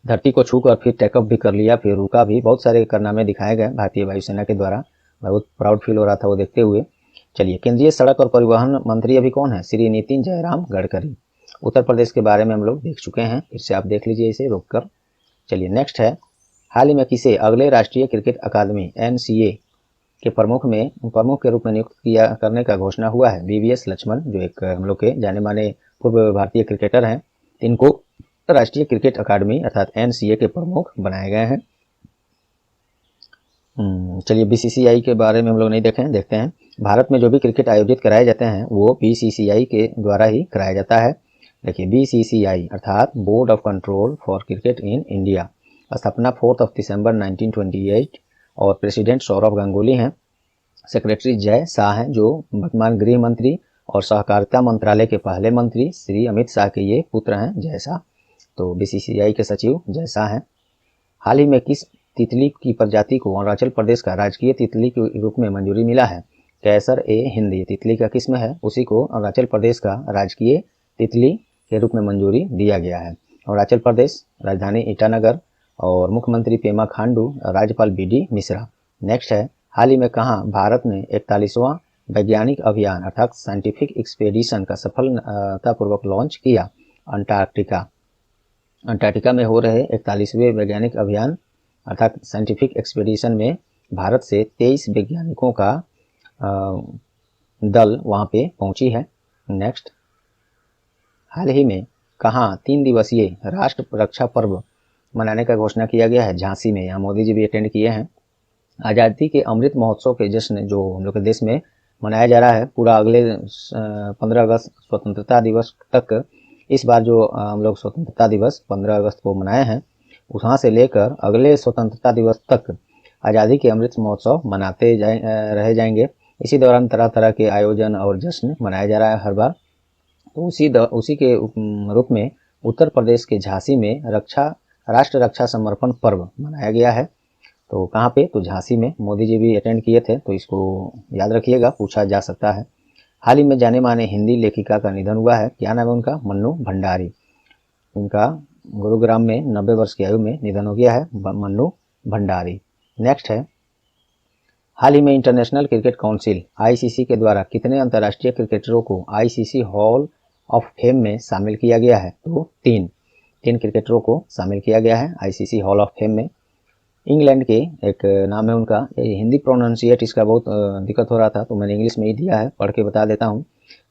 धरती को छूकर फिर टेकअप भी कर लिया, फिर रुका भी। बहुत सारे कारनामे दिखाए गए भारतीय वायुसेना के द्वारा। बहुत प्राउड फील हो रहा था वो देखते हुए। चलिए, केंद्रीय सड़क और परिवहन मंत्री अभी कौन है? श्री नितिन जयराम गडकरी। उत्तर प्रदेश के बारे में हम लोग देख चुके हैं, फिर से आप देख लीजिए इसे रोककर। चलिए नेक्स्ट है, हाल ही में किसे अगले राष्ट्रीय क्रिकेट अकादमी एनसीए के प्रमुख के रूप में नियुक्त करने का घोषणा हुआ है? वीवीएस लक्ष्मण, जो एक हम लोग के जाने माने पूर्व भारतीय क्रिकेटर हैं। इनको अंतर्राष्ट्रीय क्रिकेट अकादमी अर्थात NCA के प्रमुख बनाए गए हैं। चलिए BCCI के बारे में हम लोग नहीं देखते हैं। भारत में जो भी क्रिकेट आयोजित कराए जाते हैं वो BCCI के द्वारा ही कराया जाता है। देखिए BCCI अर्थात board of control for cricket in India, स्थापना 4 दिसंबर 1928 और प्रेसिडेंट सौरभ गांगुली हैं। सेक्रेटरी जय शाह हैं जो वर्तमान गृह मंत्री और सहकारिता मंत्रालय के पहले मंत्री श्री अमित शाह के ये पुत्र हैं जय शाह। तो BCCI के सचिव जय शाह हैं। हाल ही में किस तितली की प्रजाति को अरुणाचल प्रदेश का राजकीय तितली के रूप में मंजूरी मिला है? कैसर ए हिंदी तितली का किस्म है, उसी को अरुणाचल प्रदेश का राजकीय तितली के रूप में मंजूरी दिया गया है। अरुणाचल प्रदेश, राजधानी ईटानगर और मुख्यमंत्री पेमा खांडू, राज्यपाल BD मिश्रा। नेक्स्ट है, हाल ही में कहाँ भारत ने 41वां वैज्ञानिक अभियान अर्थात साइंटिफिक एक्सपेडिशन का सफलतापूर्वक लॉन्च किया? अंटार्कटिका में हो रहे 41वें वैज्ञानिक अभियान अर्थात साइंटिफिक एक्सपेडिशन में भारत से 23 वैज्ञानिकों का दल वहां पे पहुंची है। नेक्स्ट, हाल ही में कहाँ 3 दिवसीय राष्ट्र रक्षा पर्व मनाने का घोषणा किया गया है? झांसी में। यहाँ मोदी जी भी अटेंड किए हैं। आज़ादी के अमृत महोत्सव के जश्न जो हम लोग के देश में मनाया जा रहा है पूरा अगले 15 अगस्त स्वतंत्रता दिवस तक, इस बार जो हम लोग स्वतंत्रता दिवस 15 अगस्त को मनाए हैं, वहाँ से लेकर अगले स्वतंत्रता दिवस तक आज़ादी के अमृत महोत्सव मनाते रह जाएंगे। इसी दौरान तरह तरह के आयोजन और जश्न मनाया जा रहा है हर बार। तो उसी के रूप में उत्तर प्रदेश के झांसी में राष्ट्र रक्षा समर्पण पर्व मनाया गया है। तो कहाँ पे? तो झांसी में। मोदी जी भी अटेंड किए थे, तो इसको याद रखिएगा, पूछा जा सकता है। हाल ही में जाने माने हिंदी लेखिका का निधन हुआ है। क्या नाम है उनका? मन्नू भंडारी। उनका गुरुग्राम में 90 वर्ष की आयु में निधन हो गया है, मन्नू भंडारी। नेक्स्ट है, हाल ही में इंटरनेशनल क्रिकेट काउंसिल ICC के द्वारा कितने अंतर्राष्ट्रीय क्रिकेटरों को ICC हॉल ऑफ फेम में शामिल किया गया है? तो 3 क्रिकेटरों को शामिल किया गया है ICC हॉल ऑफ फेम में। इंग्लैंड के एक नाम है उनका, हिंदी प्रोनाउंसिएट इसका बहुत दिक्कत हो रहा था, तो मैंने इंग्लिश में ही दिया है, पढ़ के बता देता हूँ।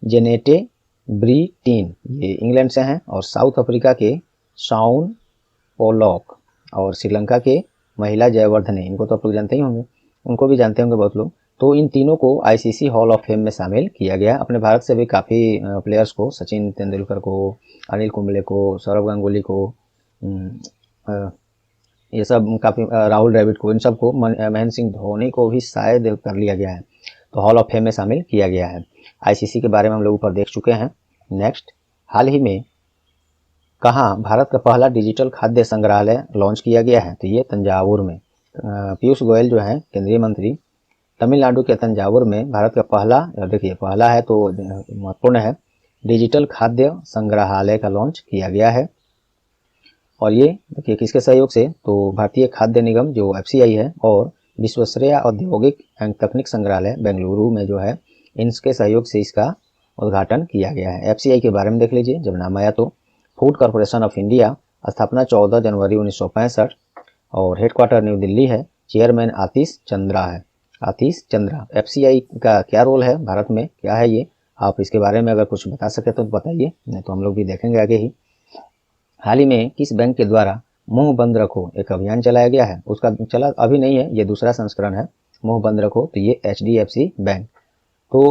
जेनेटे ब्रिटीन, ये इंग्लैंड से हैं। और साउथ अफ्रीका के शाउन पोलॉक और श्रीलंका के महिला जयवर्धने, इनको तो आप लोग जानते ही होंगे, उनको भी जानते होंगे बहुत लोग। तो इन तीनों को ICC हॉल ऑफ फेम में शामिल किया गया। अपने भारत से भी काफ़ी प्लेयर्स को, सचिन तेंदुलकर को, अनिल कुंबले को, सौरभ गांगुली को, ये सब काफ़ी, राहुल द्रविड़ को, इन सबको, महेंद्र सिंह धोनी को भी शायद कर लिया गया है, तो हॉल ऑफ फेम में शामिल किया गया है। ICC के बारे में हम लोग ऊपर देख चुके हैं। नेक्स्ट, हाल ही में कहाँ भारत का पहला डिजिटल खाद्य संग्रहालय लॉन्च किया गया है? तो ये तंजावुर में। पीयूष गोयल जो है केंद्रीय मंत्री, तमिलनाडु के तंजावुर में भारत का पहला, देखिए पहला है तो महत्वपूर्ण है, डिजिटल खाद्य संग्रहालय का लॉन्च किया गया है। और ये देखिए किसके सहयोग से? तो भारतीय खाद्य निगम जो FCI है और विश्वेश्वरैया औद्योगिक एवं तकनीक संग्रहालय बेंगलुरु में जो है, इनके सहयोग से इसका उद्घाटन किया गया है। FCI के बारे में देख लीजिए जब नाम आया तो। फूड कॉरपोरेशन ऑफ इंडिया, स्थापना 14 जनवरी 1965 और हेडक्वार्टर न्यू दिल्ली है। चेयरमैन आतिश चंद्रा है, आतिश चंद्रा। FCI का क्या रोल है भारत में, क्या है ये? आप इसके बारे में अगर कुछ बता सके तो बताइए, नहीं तो हम लोग भी देखेंगे आगे ही। हाल ही में किस बैंक के द्वारा मुंह बंद रखो एक अभियान चलाया गया है? उसका चला अभी नहीं है, ये दूसरा संस्करण है मुंह बंद रखो, तो ये HDFC बैंक। तो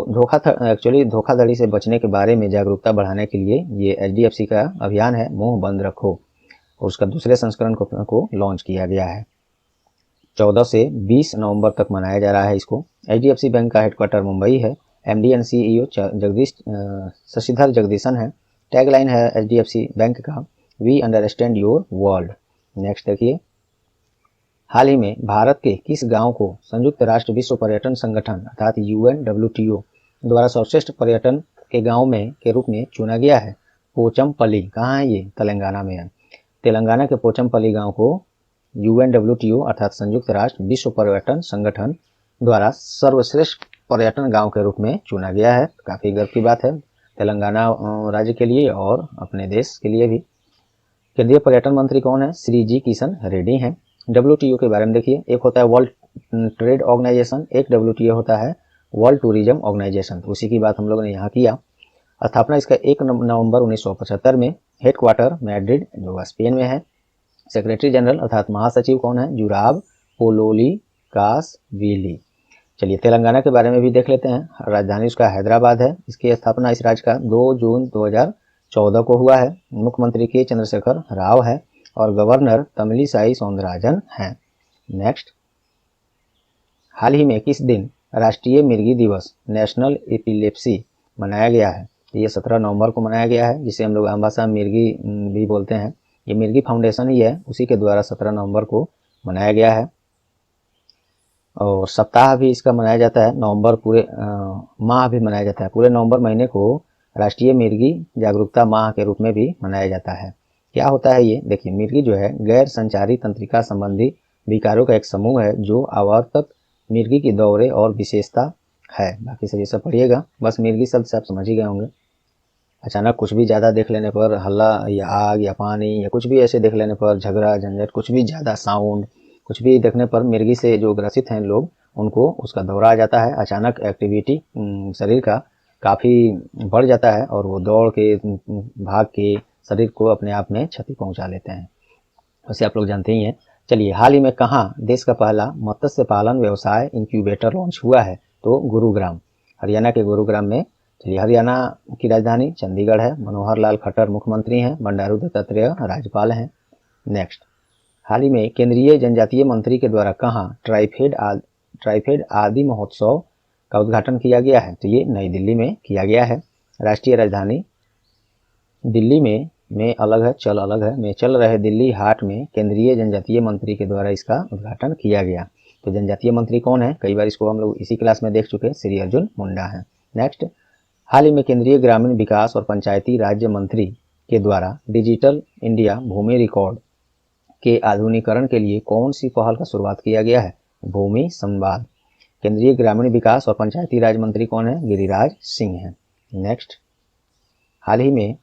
धोखाधड़ी से बचने के बारे में जागरूकता बढ़ाने के लिए ये HDFC का अभियान है मुंह बंद रखो, और उसका दूसरे संस्करण को लॉन्च किया गया है। 14 से 20 नवंबर तक मनाया जा रहा है इसको। HDFC बैंक का हेडक्वार्टर मुंबई है। MD and CEO Shashidhar Jagdishan है। टैगलाइन है HDFC बैंक का, we understand your world. Next देखिए, हाल ही में भारत के किस गांव को संयुक्त राष्ट्र विश्व पर्यटन संगठन अर्थात UNWTO द्वारा सर्वश्रेष्ठ पर्यटन के गांव में के रूप में चुना गया है? पोचमपल्ली। कहाँ है ये? तेलंगाना में है। तेलंगाना के पोचमपल्ली गांव को UNWTO अर्थात संयुक्त राष्ट्र विश्व पर्यटन संगठन द्वारा सर्वश्रेष्ठ पर्यटन गांव के रूप में चुना गया है। काफ़ी गर्व की बात है तेलंगाना राज्य के लिए और अपने देश के लिए भी। केंद्रीय पर्यटन मंत्री कौन है? श्री जी किशन रेड्डी हैं। WTO के बारे में देखिए, एक होता है वर्ल्ड ट्रेड ऑर्गेनाइजेशन, एक WTO होता है वर्ल्ड टूरिज्म ऑर्गेनाइजेशन। तो उसी की बात हम लोगों ने यहाँ किया। स्थापना इसका 1 नवंबर 1975 में हेडक्वार्टर मैड्रिड जो स्पेन में है। सेक्रेटरी जनरल अर्थात महासचिव कौन है? जुराब पोलोली कासविली। चलिए तेलंगाना के बारे में भी देख लेते हैं। राजधानी उसका हैदराबाद है। इसकी स्थापना इस राज्य का 2 जून 2014 को हुआ है। मुख्यमंत्री के चंद्रशेखर राव है और गवर्नर तमिलिसाई सौंदरराजन हैं। नेक्स्ट, हाल ही में किस दिन राष्ट्रीय मिर्गी दिवस नेशनल एपिलेप्सी मनाया गया है? ये 17 नवंबर को मनाया गया है, जिसे हम लोग आम भाषा में मिर्गी भी बोलते हैं। ये मिर्गी फाउंडेशन ही है, उसी के द्वारा 17 नवंबर को मनाया गया है। और सप्ताह भी इसका मनाया जाता है। नवंबर पूरे माह भी मनाया जाता है। पूरे नवंबर महीने को राष्ट्रीय मिर्गी जागरूकता माह के रूप में भी मनाया जाता है। क्या होता है ये? देखिए, मिर्गी जो है गैर संचारी तंत्रिका संबंधी विकारों का एक समूह है जो आवर्तक मिर्गी की दौरे और विशेषता है। बाकी सब ये सब पढ़िएगा। बस मिर्गी शब्द से आप समझ ही गए होंगे। अचानक कुछ भी ज़्यादा देख लेने पर, हल्ला या आग या पानी या कुछ भी ऐसे देख लेने पर, झगड़ा झंझट, कुछ भी ज़्यादा साउंड, कुछ भी देखने पर मिर्गी से जो ग्रसित हैं लोग, उनको उसका दौरा आ जाता है। अचानक एक्टिविटी शरीर का काफ़ी बढ़ जाता है और वो दौड़ के भाग के शरीर को अपने आप में क्षति पहुंचा लेते हैं। वैसे आप लोग जानते ही हैं। चलिए, हाल ही में कहाँ देश का पहला मत्स्य पालन व्यवसाय इंक्यूबेटर लॉन्च हुआ है? तो गुरुग्राम, हरियाणा के गुरुग्राम में। चलिए, हरियाणा की राजधानी चंडीगढ़ है। मनोहर लाल खट्टर मुख्यमंत्री हैं। बंडारू दत्तात्रेय राज्यपाल हैं। नेक्स्ट, हाल ही में केंद्रीय जनजातीय मंत्री के द्वारा कहाँ ट्राइफेड आदि महोत्सव का उद्घाटन किया गया है? तो ये नई दिल्ली में किया गया है। राष्ट्रीय राजधानी दिल्ली में अलग है, चल अलग है। में चल रहे दिल्ली हाट में केंद्रीय जनजातीय मंत्री के द्वारा इसका उद्घाटन किया गया। तो जनजातीय मंत्री कौन है? कई बार इसको हम लोग इसी क्लास में देख चुके, श्री अर्जुन मुंडा है। नेक्स्ट, हाल ही में केंद्रीय ग्रामीण विकास और पंचायती राज्य मंत्री के द्वारा डिजिटल इंडिया भूमि रिकॉर्ड के आधुनिकीकरण के लिए कौन सी पहल का शुरुआत किया गया है? भूमि संवाद। केंद्रीय ग्रामीण विकास और पंचायती राज मंत्री कौन है? गिरिराज सिंह हैं। नेक्स्ट, हाल ही में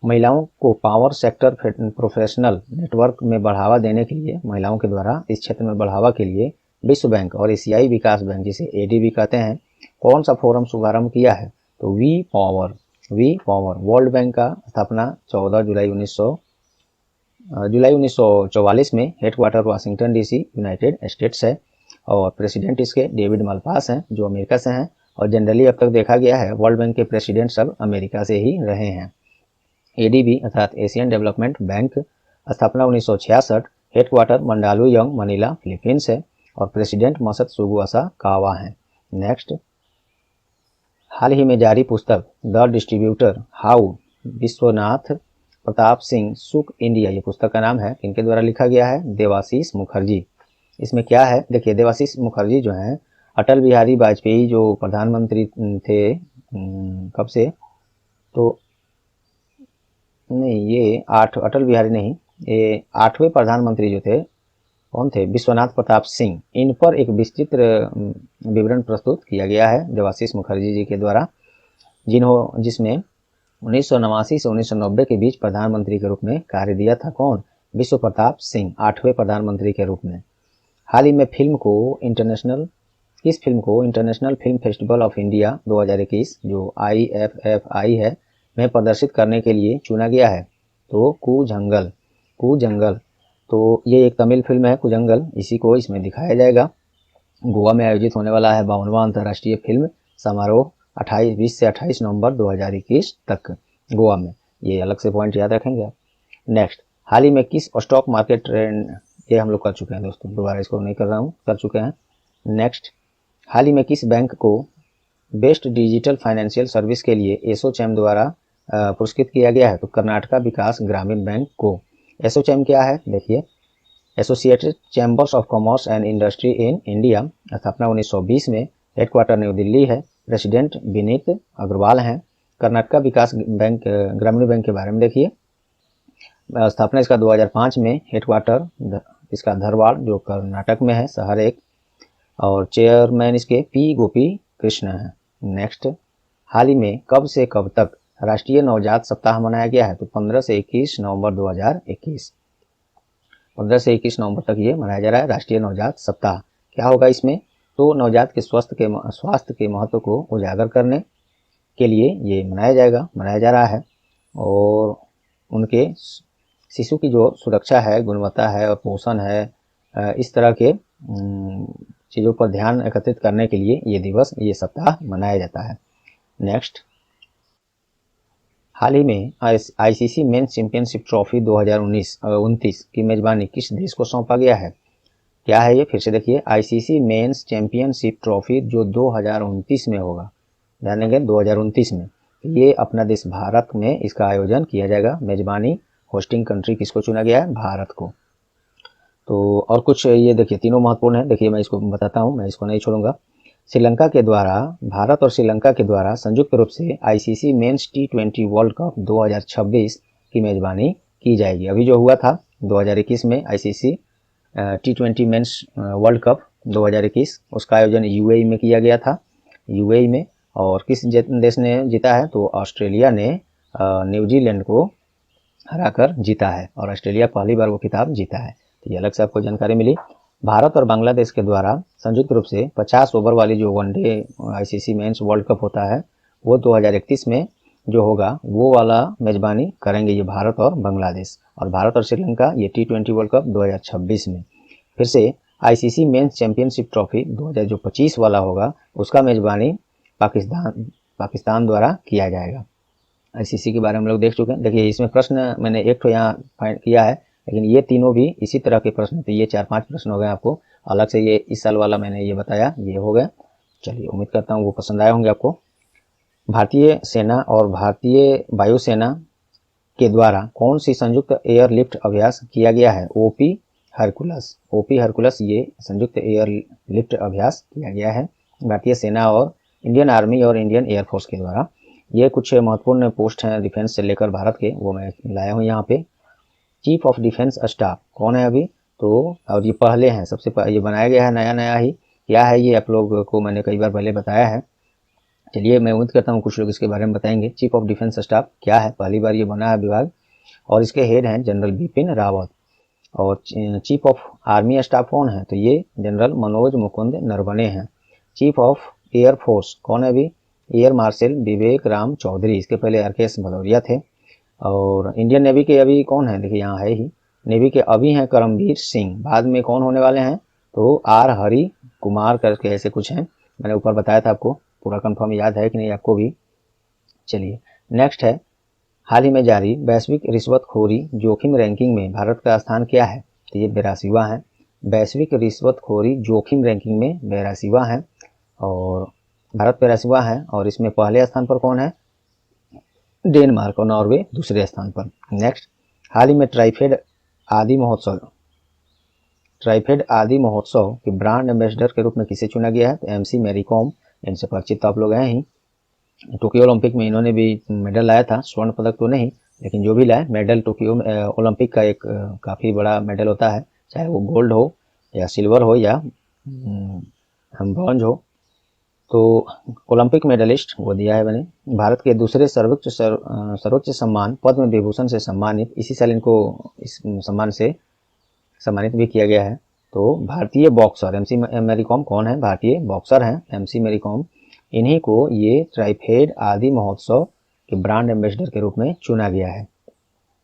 महिलाओं को पावर सेक्टर प्रोफेशनल नेटवर्क में बढ़ावा देने के लिए, महिलाओं के द्वारा इस क्षेत्र में बढ़ावा के लिए विश्व बैंक और एशियाई विकास बैंक, जिसे एडीबी कहते हैं, कौन सा फोरम शुभारंभ किया है? तो वी पावर वर्ल्ड बैंक का स्थापना 14 जुलाई 1944 में। Headquarter Washington DC United states है और प्रेसिडेंट इसके डेविड मालपास हैं जो अमेरिका से हैं। और जनरली अब तक देखा गया है वर्ल्ड बैंक के प्रेसिडेंट सब अमेरिका से ही रहे हैं। एडीबी अर्थात एशियन डेवलपमेंट बैंक, स्थापना 1966। हेडक्वार्टर मंडालुयंग मनीला फिलीपींस है और प्रेसिडेंट मसत सुगुआसा कावा हैं। नेक्स्ट, हाल ही में जारी पुस्तक the distributor how Vishwanath Pratap Singh सुक इंडिया, ये पुस्तक का नाम है। इनके द्वारा लिखा गया है? देवाशीष मुखर्जी। इसमें क्या है? देखिए, देवाशीष मुखर्जी जो हैं अटल बिहारी वाजपेयी जो प्रधानमंत्री थे, कब से, तो नहीं, ये अटल बिहारी नहीं, ये 8वें प्रधानमंत्री जो थे, कौन थे? विश्वनाथ प्रताप सिंह। इन पर एक विस्तृत विवरण प्रस्तुत किया गया है देवाशीष मुखर्जी जी के द्वारा, जिसमें 1989 से 1990 के बीच प्रधानमंत्री के रूप में कार्य दिया था। कौन? विश्व प्रताप सिंह, 8वें प्रधानमंत्री के रूप में। हाल ही में किस फिल्म को international film festival of India 2021 जो IFFI है में प्रदर्शित करने के लिए चुना गया है? तो कुजंगल। तो ये एक तमिल फिल्म है कुजंगल, इसी को इसमें दिखाया जाएगा। गोवा में आयोजित होने वाला है 52वां अंतर्राष्ट्रीय फिल्म समारोह 20 से 28 नवंबर 2021 तक गोवा में। ये अलग से पॉइंट याद रखेंगे आप। नेक्स्ट, हाल ही में किस स्टॉक मार्केट ट्रेंड, ये हम लोग कर चुके हैं दोस्तों, दोबारा इसको नहीं कर रहा हूँ, कर चुके हैं। नेक्स्ट, हाल ही में किस बैंक को बेस्ट डिजिटल फाइनेंशियल सर्विस के लिए एसोचैम द्वारा पुरस्कृत किया गया है? तो कर्नाटका विकास ग्रामीण बैंक को। एसोचैम क्या है? देखिए, associated chambers of commerce and industry in India, स्थापना 1920 में। हेडक्वार्टर न्यू दिल्ली है। प्रेसिडेंट विनीत अग्रवाल हैं। कर्नाटका विकास बैंक ग्रामीण बैंक के बारे में देखिए, स्थापना इसका 2005 में। हेडक्वार्टर इसका धारवाड़ जो कर्नाटक में है, शहर एक, और चेयरमैन इसके पी गोपी कृष्ण हैं। नेक्स्ट, हाल ही में कब से कब तक राष्ट्रीय नवजात सप्ताह मनाया गया है? तो 15 से 21 नवंबर 2021, 15 से 21 नवंबर तक ये मनाया जा रहा है राष्ट्रीय नवजात सप्ताह। क्या होगा इसमें? तो नवजात के स्वास्थ्य के महत्व को उजागर करने के लिए ये मनाया जा रहा है। और उनके शिशु की जो सुरक्षा है, गुणवत्ता है और पोषण है, इस तरह के चीज़ों पर ध्यान एकत्रित करने के लिए ये दिवस, ये सप्ताह मनाया जाता है। नेक्स्ट, हाल ही में आईसीसी मेंस चैंपियनशिप ट्रॉफी 2019-29 की मेजबानी किस देश को सौंपा गया है? क्या है ये? फिर से देखिए, आईसीसी मेंस चैंपियनशिप ट्रॉफी जो 2029 में होगा, ध्यान देंगे 2029 में, ये अपना देश भारत में इसका आयोजन किया जाएगा। मेजबानी होस्टिंग कंट्री किसको चुना गया है? भारत को। तो और कुछ ये देखिए, तीनों महत्वपूर्ण है। देखिए मैं इसको बताता हूँ, मैं इसको नहीं छोड़ूंगा। श्रीलंका के द्वारा, भारत और श्रीलंका के द्वारा संयुक्त रूप से ICC men's T20 world cup 2026 की मेजबानी की जाएगी। अभी जो हुआ था 2021 में ICC T20 mains world cup 2021, उसका आयोजन यूएई में किया गया था, यूएई में। और किस देश ने जीता है? तो ऑस्ट्रेलिया ने न्यूजीलैंड को हराकर जीता है और ऑस्ट्रेलिया पहली बार वो खिताब जीता है। तो ये अलग से आपको जानकारी मिली। भारत और बांग्लादेश के द्वारा संयुक्त रूप से 50 ओवर वाली जो one day ICC men's world cup होता है, वो 2031 में जो होगा, वो वाला मेजबानी करेंगे ये भारत और बांग्लादेश। और भारत और श्रीलंका ये T20 वर्ल्ड कप 2026 में। फिर से आईसीसी मेंस चैंपियनशिप ट्रॉफी 2025 वाला होगा, उसका मेजबानी पाकिस्तान द्वारा किया जाएगा। आईसीसी के बारे में हम लोग देख चुके हैं। देखिए इसमें प्रश्न मैंने एक तो यहाँ फाइंड किया है, लेकिन ये तीनों भी इसी तरह के प्रश्न थे। ये 4-5 प्रश्न हो गए आपको अलग से, ये इस साल वाला मैंने ये बताया, ये हो गया। चलिए, उम्मीद करता हूँ वो पसंद आए होंगे आपको। भारतीय सेना और भारतीय वायुसेना के द्वारा कौन सी संयुक्त एयर लिफ्ट अभ्यास किया गया है? ओपी हरकुलस ये संयुक्त एयर लिफ्ट अभ्यास किया गया है भारतीय सेना और इंडियन आर्मी और इंडियन एयरफोर्स के द्वारा। ये कुछ महत्वपूर्ण पोस्ट हैं डिफेंस से लेकर भारत के, वो मैं लाया हूँ यहाँ पे। चीफ ऑफ डिफेंस स्टाफ कौन है अभी? तो और ये पहले हैं, ये बनाया गया है नया ही। क्या है ये? आप लोग को मैंने कई बार पहले बताया है। चलिए, मैं उम्मीद करता हूँ कुछ लोग इसके बारे में बताएंगे। चीफ ऑफ डिफेंस स्टाफ क्या है? पहली बार ये बना है विभाग, और इसके हेड हैं जनरल बिपिन रावत। और चीफ ऑफ आर्मी स्टाफ कौन है? तो ये जनरल मनोज मुकुंद नरवणे हैं। चीफ ऑफ एयर फोर्स कौन है अभी? एयर मार्शल विवेक राम चौधरी। इसके पहले RKS भदौरिया थे। और इंडियन नेवी के अभी कौन है? देखिए यहाँ है ही, नेवी के अभी हैं करमबीर सिंह। बाद में कौन होने वाले हैं? तो आर हरि कुमार करके ऐसे कुछ हैं, मैंने ऊपर बताया था आपको, पूरा कंफर्म याद है कि नहीं आपको भी। चलिए नेक्स्ट है, हाल ही में जारी वैश्विक रिश्वतखोरी जोखिम रैंकिंग में भारत का स्थान क्या है? तो ये 82वां है। वैश्विक रिश्वतखोरी जोखिम रैंकिंग में 82वां है और भारत 82वां है। और इसमें पहले स्थान पर कौन है? डेनमार्क और नॉर्वे दूसरे स्थान पर। नेक्स्ट, हाल ही में ट्राइफेड आदि महोत्सव के ब्रांड एम्बेसडर के रूप में किसे चुना गया है? तो MC मैरी कॉम। इनसे परिचित तो आप लोग हैं ही। टोक्यो ओलंपिक में इन्होंने भी मेडल लाया था, स्वर्ण पदक तो नहीं, लेकिन जो भी लाए मेडल। टोक्यो ओलंपिक का एक काफ़ी बड़ा मेडल होता है, चाहे वो गोल्ड हो या सिल्वर हो या ब्रॉन्ज हो। तो ओलंपिक मेडलिस्ट वो दिया है मैंने। भारत के दूसरे सर्वोच्च सम्मान पद्म विभूषण से सम्मानित, इसी साल इनको इस सम्मान से सम्मानित भी किया गया है। तो भारतीय बॉक्सर MC मैरी कॉम कौन है? भारतीय बॉक्सर हैं MC मैरी कॉम। इन्हीं को ये ट्राइफेड आदि महोत्सव के ब्रांड एम्बेसडर के रूप में चुना गया है।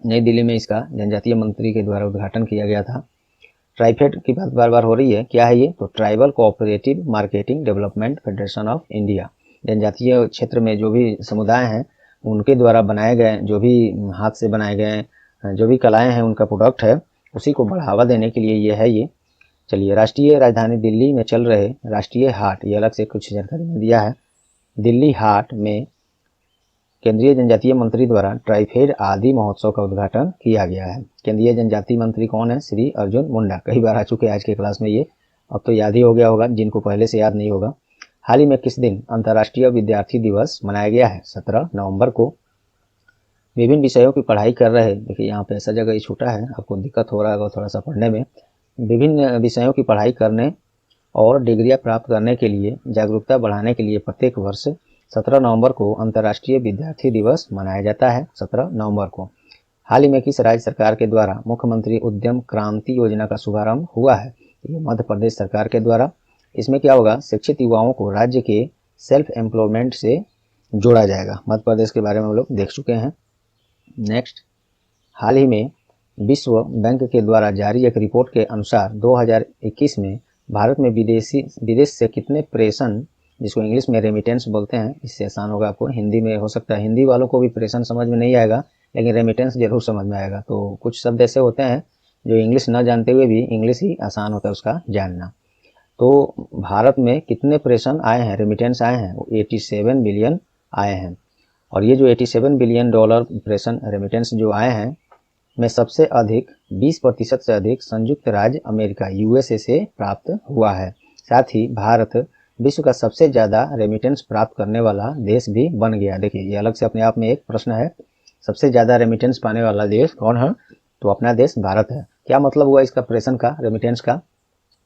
नई दिल्ली में इसका जनजातीय मंत्री के द्वारा उद्घाटन किया गया था। ट्राइफेड की बात बार बार हो रही है, क्या है ये? तो tribal cooperative marketing development federation of India. जनजातीय क्षेत्र में जो भी समुदाय हैं उनके द्वारा बनाए गए, जो भी हाथ से बनाए गए जो भी कलाएं हैं, उनका प्रोडक्ट है, उसी को बढ़ावा देने के लिए ये है ये। चलिए, राष्ट्रीय राजधानी दिल्ली में चल रहे राष्ट्रीय हाट, ये अलग से कुछ जानकारी में दिया है। दिल्ली हाट में केंद्रीय जनजातीय मंत्री द्वारा ट्राइफेड आदि महोत्सव का उद्घाटन किया गया है। केंद्रीय जनजातीय मंत्री कौन है? श्री अर्जुन मुंडा। कई बार आ चुके हैं आज के क्लास में ये, अब तो याद ही हो गया होगा जिनको पहले से याद नहीं होगा। हाल ही में किस दिन अंतर्राष्ट्रीय विद्यार्थी दिवस मनाया गया है? 17 नवंबर को। विभिन्न विषयों की पढ़ाई कर रहे, देखिए यहाँ पे ऐसा जगह ही छूटा है, आपको दिक्कत हो रहा होगा थोड़ा सा पढ़ने में। विभिन्न विषयों की पढ़ाई करने और डिग्रियां प्राप्त करने के लिए जागरूकता बढ़ाने के लिए प्रत्येक वर्ष 17 नवंबर को अंतर्राष्ट्रीय विद्यार्थी दिवस मनाया जाता है। 17 नवंबर को। हाल ही में किस राज्य सरकार के द्वारा मुख्यमंत्री उद्यम क्रांति योजना का शुभारंभ हुआ है? ये मध्य प्रदेश सरकार के द्वारा। इसमें क्या होगा? शिक्षित युवाओं को राज्य के सेल्फ एम्प्लॉयमेंट से जोड़ा जाएगा। मध्य प्रदेश के बारे में हम लोग देख चुके हैं। नेक्स्ट, हाल ही में विश्व बैंक के द्वारा जारी एक रिपोर्ट के अनुसार 2021 में भारत में विदेश से कितने प्रेषण, जिसको इंग्लिश में रेमिटेंस बोलते हैं, इससे आसान होगा आपको, हिंदी में हो सकता है हिंदी वालों को भी प्रेषण समझ में नहीं आएगा, लेकिन रेमिटेंस जरूर समझ में आएगा। तो कुछ शब्द ऐसे होते हैं जो इंग्लिश न जानते हुए भी इंग्लिश ही आसान होता है उसका जानना। तो भारत में कितने प्रेषण आए हैं, रेमिटेंस आए हैं, वो 87 बिलियन आए हैं। और ये जो 87 बिलियन डॉलर प्रेषण रेमिटेंस जो आए हैं में सबसे अधिक 20% से अधिक संयुक्त राज्य अमेरिका यूएसए से प्राप्त हुआ है। साथ ही भारत विश्व का सबसे ज़्यादा रेमिटेंस प्राप्त करने वाला देश भी बन गया। देखिए ये अलग से अपने आप में एक प्रश्न है, सबसे ज़्यादा रेमिटेंस पाने वाला देश कौन है, तो अपना देश भारत है। क्या मतलब हुआ इसका प्रेषण का, रेमिटेंस का,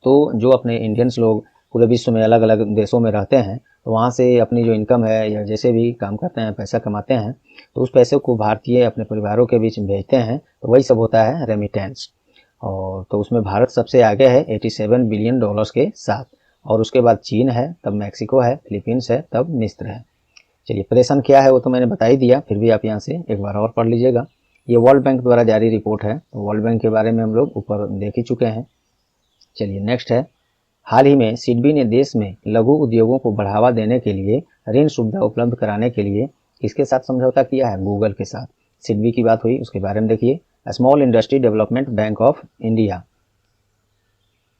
तो जो अपने इंडियंस लोग पूरे विश्व में अलग अलग देशों में रहते हैं, तो वहाँ से अपनी जो इनकम है या जैसे भी काम करते हैं, पैसा कमाते हैं, तो उस पैसे को भारतीय अपने परिवारों के बीच भेजते हैं, तो वही सब होता है रेमिटेंस। और तो उसमें भारत सबसे आगे है 87 बिलियन डॉलर्स के साथ, और उसके बाद चीन है, तब मैक्सिको है, फिलीपींस है, तब मिस्र है। चलिए प्रेषण क्या है वो तो मैंने बता ही दिया, फिर भी आप यहाँ से एक बार और पढ़ लीजिएगा। ये वर्ल्ड बैंक द्वारा जारी रिपोर्ट है, तो वर्ल्ड बैंक के बारे में हम लोग ऊपर देख ही चुके हैं। चलिए नेक्स्ट है, हाल ही में सिडबी ने देश में लघु उद्योगों को बढ़ावा देने के लिए ऋण सुविधा उपलब्ध कराने के लिए किसके साथ समझौता किया है, गूगल के साथ। सिडबी की बात हुई, उसके बारे में देखिए। Small industry development bank of India,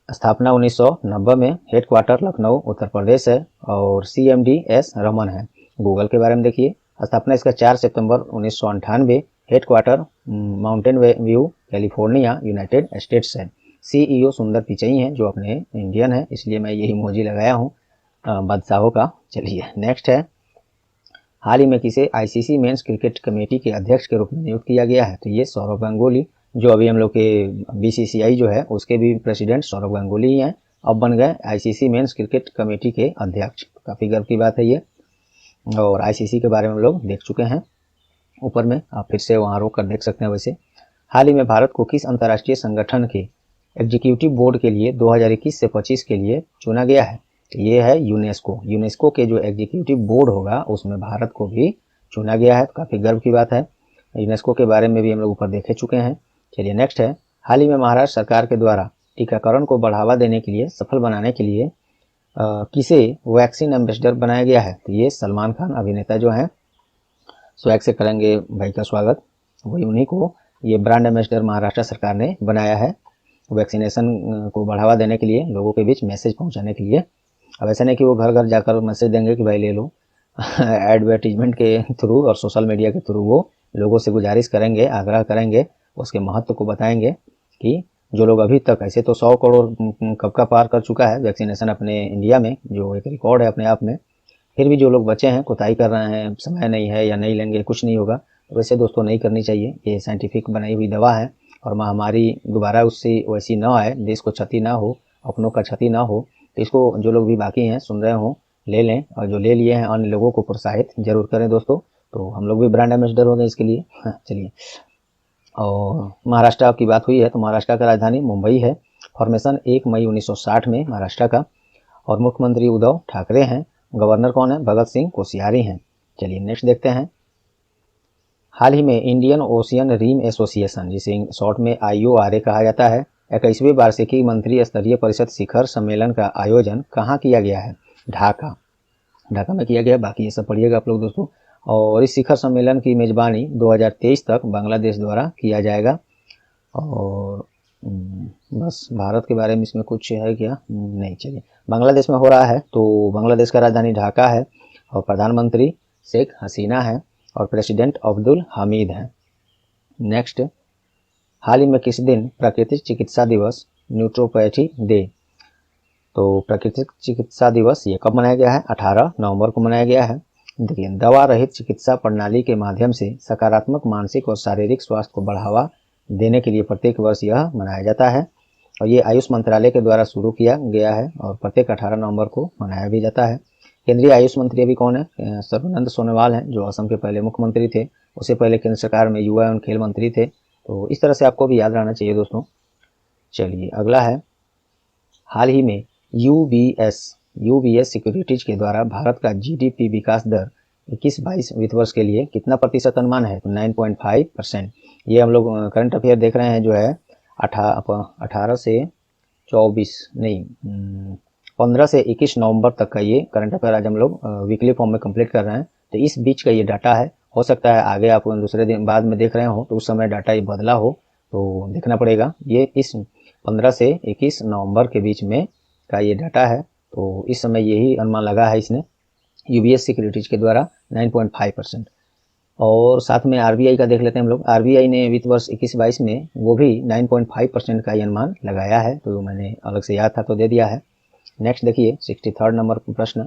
स्थापना 1990 में, हेडक्वार्टर लखनऊ उत्तर प्रदेश है, और CMD S रमन है। गूगल के बारे में देखिए, स्थापना इसका 4 सितंबर 1998, headquarter mountain view California United states है। CEO सुंदर पिचई हैं जो अपने इंडियन है, इसलिए मैं ये इमोजी लगाया हूँ बादशाहों का। चलिए नेक्स्ट है, हाल ही में किसे ICC मेंस क्रिकेट कमेटी के अध्यक्ष के रूप में नियुक्त किया गया है, तो ये सौरव गांगुली, जो अभी हम लोग के BCCI जो है उसके भी प्रेसिडेंट सौरव गांगुली ही हैं, अब बन गए ICC मेंस क्रिकेट कमेटी के अध्यक्ष। काफ़ी गर्व की बात है ये, और ICC के बारे में हम लोग देख चुके हैं ऊपर में, आप फिर से वहाँ रोक कर देख सकते हैं। वैसे हाल ही में भारत को किस अंतर्राष्ट्रीय संगठन के एग्जीक्यूटिव बोर्ड के लिए 2021 से 25 के लिए चुना गया है, ये है यूनेस्को के जो एग्जीक्यूटिव बोर्ड होगा उसमें भारत को भी चुना गया है, तो काफ़ी गर्व की बात है। यूनेस्को के बारे में भी हम लोग ऊपर देखे चुके हैं। चलिए नेक्स्ट है, हाल ही में महाराष्ट्र सरकार के द्वारा टीकाकरण को बढ़ावा देने के लिए, सफल बनाने के लिए किसे वैक्सीन एम्बेसडर बनाया गया है, तो ये सलमान खान अभिनेता जो हैं, स्वैग से करेंगे भाई का स्वागत, वही उन्हीं को ये ब्रांड एम्बेसडर महाराष्ट्र सरकार ने बनाया है, वैक्सीनेशन को बढ़ावा देने के लिए, लोगों के बीच मैसेज पहुंचाने के लिए। अब ऐसा नहीं कि वो घर घर जाकर मैसेज देंगे कि भाई ले लो एडवर्टीजमेंट के थ्रू और सोशल मीडिया के थ्रू वो लोगों से गुजारिश करेंगे, आग्रह करेंगे, उसके महत्व को बताएंगे कि जो लोग अभी तक, ऐसे तो 100 करोड़ कब का पार कर चुका है वैक्सीनेशन अपने इंडिया में, जो एक रिकॉर्ड है अपने आप में, फिर भी जो लोग बचे हैं कोताही कर रहे हैं, समय नहीं है या नहीं लेंगे कुछ नहीं होगा, वैसे दोस्तों नहीं करनी चाहिए। ये साइंटिफिक बनाई हुई दवा है, और महामारी दोबारा उससे वैसी ना आए, देश को क्षति ना हो, अपनों का क्षति ना हो, तो इसको जो लोग भी बाकी हैं सुन रहे हों ले लें, और जो ले लिए हैं अन्य लोगों को प्रोत्साहित जरूर करें दोस्तों, तो हम लोग भी ब्रांड एम्बेसडर हो गए इसके लिए। चलिए, और महाराष्ट्र की बात हुई है, तो महाराष्ट्र का राजधानी मुंबई है, फॉर्मेशन 1 मई 1960 में महाराष्ट्र का, और मुख्यमंत्री उद्धव ठाकरे हैं, गवर्नर कौन है, भगत सिंह कोश्यारी हैं। चलिए नेक्स्ट देखते हैं, हाल ही में इंडियन ओशियन रिम एसोसिएशन, जिसे शॉर्ट में IORA कहा जाता है, 21वीं वार्षिकी मंत्री स्तरीय परिषद शिखर सम्मेलन का आयोजन कहाँ किया गया है, ढाका में किया गया। बाकी ये सब पढ़िएगा आप लोग दोस्तों। और इस शिखर सम्मेलन की मेजबानी 2023 तक बांग्लादेश द्वारा किया जाएगा। और बस भारत के बारे में इसमें कुछ है क्या, नहीं। चलिए, बांग्लादेश में हो रहा है, तो बांग्लादेश का राजधानी ढाका है, और प्रधानमंत्री शेख हसीना है, और प्रेसिडेंट अब्दुल हमीद हैं। नेक्स्ट, हाल ही में किस दिन प्राकृतिक चिकित्सा दिवस, न्यूट्रोपैथी डे, तो प्राकृतिक चिकित्सा दिवस ये कब मनाया गया है, 18 नवंबर को मनाया गया है। देखिए, दवा रहित चिकित्सा प्रणाली के माध्यम से सकारात्मक मानसिक और शारीरिक स्वास्थ्य को बढ़ावा देने के लिए प्रत्येक वर्ष यह मनाया जाता है, और ये आयुष मंत्रालय के द्वारा शुरू किया गया है, और प्रत्येक 18 नवंबर को मनाया भी जाता है। केंद्रीय आयुष मंत्री अभी कौन है, सर्बानंद सोनोवाल हैं, जो असम के पहले मुख्यमंत्री थे, उससे पहले केंद्र सरकार में युवा एवं खेल मंत्री थे। तो इस तरह से आपको भी याद रहना चाहिए दोस्तों। चलिए अगला है, हाल ही में UBS सिक्योरिटीज के द्वारा भारत का GDP विकास दर 21-22 वित्त वर्ष के लिए कितना प्रतिशत अनुमान है? तो 9.5%। ये हम लोग करंट अफेयर देख रहे हैं जो है 18 से 24 नहीं 15 से 21 नवंबर तक का ये करंट अफेयर आज हम लोग वीकली फॉर्म में कंप्लीट कर रहे हैं। तो इस बीच का ये डाटा है। हो सकता है आगे आप दूसरे दिन बाद में देख रहे हो तो उस समय डाटा ये बदला हो, तो देखना पड़ेगा। ये इस 15 से 21 नवंबर के बीच में का ये डाटा है। तो इस समय यही अनुमान लगा है इसने यूबीएस सिक्योरिटीज के द्वारा 9.5%। और साथ में आरबीआई का देख लेते हैं हम लोग। आरबीआई ने वित्त वर्ष 21-22 में वो भी 9.5% का ये अनुमान लगाया है। तो मैंने अलग से याद था तो दे दिया है। नेक्स्ट देखिए 63 नंबर प्रश्न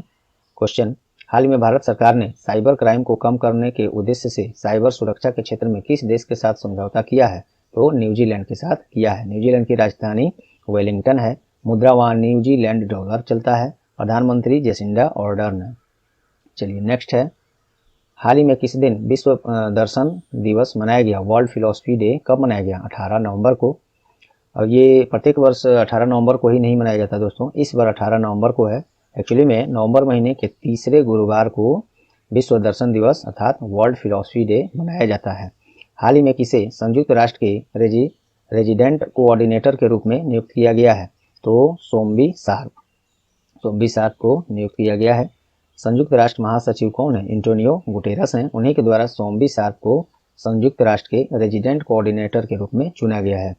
क्वेश्चन, हाल ही में भारत सरकार ने साइबर क्राइम को कम करने के उद्देश्य से साइबर सुरक्षा के क्षेत्र में किस देश के साथ समझौता किया है? तो न्यूजीलैंड के साथ किया है। न्यूजीलैंड की राजधानी वेलिंगटन है। मुद्रा वहाँ न्यूजीलैंड डॉलर चलता है। प्रधानमंत्री जेसिंडा ऑर्डर्न है। चलिए नेक्स्ट है, हाल ही में किस दिन विश्व दर्शन दिवस मनाया गया? वर्ल्ड फिलोसफी डे कब मनाया गया? 18 नवंबर को। और ये प्रत्येक वर्ष 18 नवंबर को ही नहीं मनाया जाता दोस्तों, इस बार 18 नवंबर को है। एक्चुअली में नवंबर महीने के तीसरे गुरुवार को विश्व दर्शन दिवस अर्थात वर्ल्ड फिलोसफी डे मनाया जाता है। हाल ही में किसे संयुक्त राष्ट्र के रेजिडेंट कोऑर्डिनेटर के रूप में नियुक्त किया गया है? तो सोम्बी शार्प को नियुक्त किया गया है। संयुक्त राष्ट्र महासचिव कौन है? एंटोनियो गुटेरस हैं। उन्हीं के द्वारा सोम्बी शार्प को संयुक्त राष्ट्र के रेजिडेंट कोऑर्डिनेटर के रूप में चुना गया है।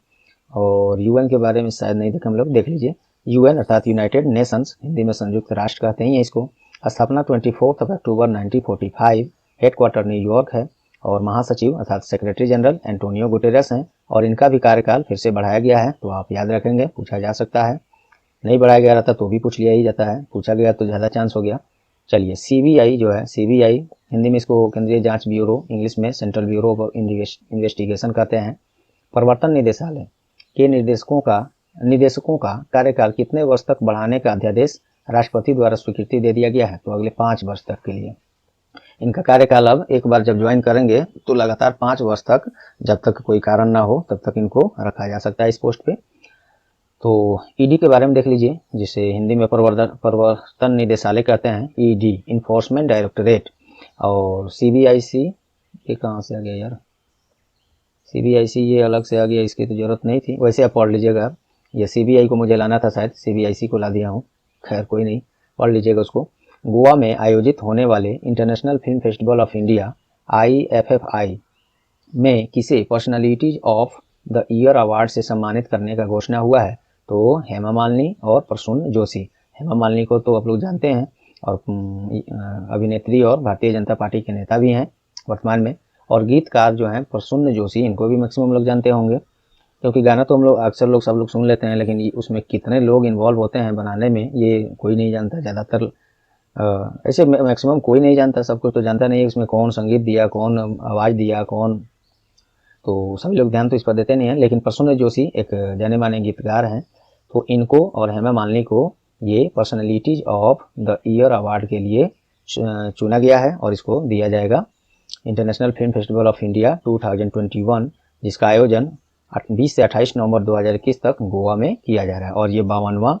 और यूएन के बारे में शायद नहीं देखे हम लोग, देख लीजिए। यूएन अर्थात यूनाइटेड नेशंस, हिंदी में संयुक्त राष्ट्र कहते हैं इसको। स्थापना 24 अक्टूबर 1945, हेडक्वार्टर न्यूयॉर्क है। और महासचिव अर्थात सेक्रेटरी जनरल एंटोनियो गुटेरस हैं। और इनका भी कार्यकाल फिर से बढ़ाया गया है, तो आप याद रखेंगे, पूछा जा सकता है। नहीं बढ़ाया गया रहता तो भी पूछ लिया ही जाता है, पूछा गया तो ज़्यादा चांस हो गया। चलिए सीबीआई जो है, सीबीआई हिंदी में इसको केंद्रीय जांच ब्यूरो, इंग्लिश में सेंट्रल ब्यूरो ऑफ इन्वेस्टिगेशन कहते हैं। प्रवर्तन निदेशालय के निदेशकों का कार्यकाल कितने वर्ष तक बढ़ाने का अध्यादेश राष्ट्रपति द्वारा स्वीकृति दे दिया गया है? तो अगले 5 वर्ष तक के लिए। इनका कार्यकाल अब एक बार जब ज्वाइन करेंगे तो लगातार 5 वर्ष तक, जब तक कोई कारण ना हो तब तक इनको रखा जा सकता है इस पोस्ट पे। तो ईडी के बारे में देख लीजिए, जिसे हिंदी में प्रवर्तन निदेशालय कहते हैं, ईडी इन्फोर्समेंट डायरेक्टरेट। और सीबीआईसी ये कहाँ से आ गया यार? सीबीआईसी ये अलग से आ गया, इसकी तो जरूरत नहीं थी। वैसे आप पढ़ लीजिएगा, ये सीबीआई को मुझे लाना था, शायद सीबीआईसी को ला दिया हूँ। खैर कोई नहीं, पढ़ लीजिएगा उसको। गोवा में आयोजित होने वाले international film festival of India IFFI में किसे personalities of the year award से सम्मानित करने का घोषणा हुआ है? तो हेमा मालिनी और प्रसून जोशी। हेमा मालिनी को तो आप लोग जानते हैं, और अभिनेत्री और भारतीय जनता पार्टी के नेता भी हैं वर्तमान में। और गीतकार जो हैं प्रसून जोशी, इनको भी मैक्सिमम लोग जानते होंगे, क्योंकि गाना तो हम लोग अक्सर लोग सब लोग सुन लेते हैं, लेकिन उसमें कितने लोग इन्वॉल्व होते हैं बनाने में ये कोई नहीं जानता। ज़्यादातर ऐसे मैक्सिमम कोई नहीं जानता, सब कुछ तो जानता नहीं है उसमें कौन संगीत दिया, कौन आवाज़ दिया, कौन, तो सभी लोग ध्यान तो इस पर देते नहीं हैं। लेकिन प्रसून जोशी एक जाने माने गीतकार हैं, तो इनको और हेमा मालिनी को ये personalities of the year award के लिए चुना गया है, और इसको दिया जाएगा international film festival of India 2021, जिसका आयोजन 20 से 28 नवंबर 2021 तक गोवा में किया जा रहा है। और ये 52वां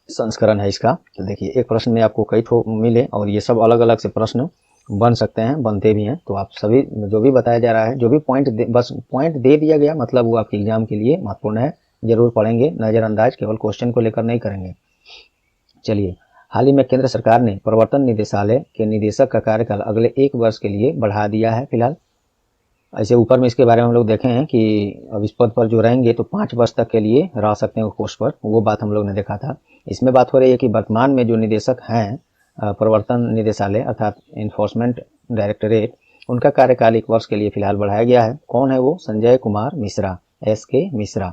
संस्करण है इसका। तो देखिए, एक प्रश्न में आपको कई ठो मिले, और ये सब अलग अलग से प्रश्न बन सकते हैं, बनते भी हैं। तो आप सभी जो भी बताया जा रहा है, जो भी बस पॉइंट दे दिया गया, मतलब वो आपके एग्जाम के लिए महत्वपूर्ण है, जरूर पढ़ेंगे, नज़रअंदाज केवल क्वेश्चन को लेकर नहीं करेंगे। चलिए, हाल ही में केंद्र सरकार ने प्रवर्तन निदेशालय के निदेशक का कार्यकाल अगले 1 वर्ष के लिए बढ़ा दिया है फिलहाल। ऐसे ऊपर में इसके बारे में हम लोग देखे हैं कि अब इस पद पर जो रहेंगे तो 5 वर्ष तक के लिए रह सकते हैं उस पोस्ट पर, वो बात हम लोग ने देखा था। इसमें बात हो रही है कि वर्तमान में जो निदेशक हैं प्रवर्तन निदेशालय अर्थात इन्फोर्समेंट डायरेक्टरेट, उनका कार्यकाल 1 वर्ष के लिए फिलहाल बढ़ाया गया है। कौन है वो? संजय कुमार मिश्रा, SK मिश्रा।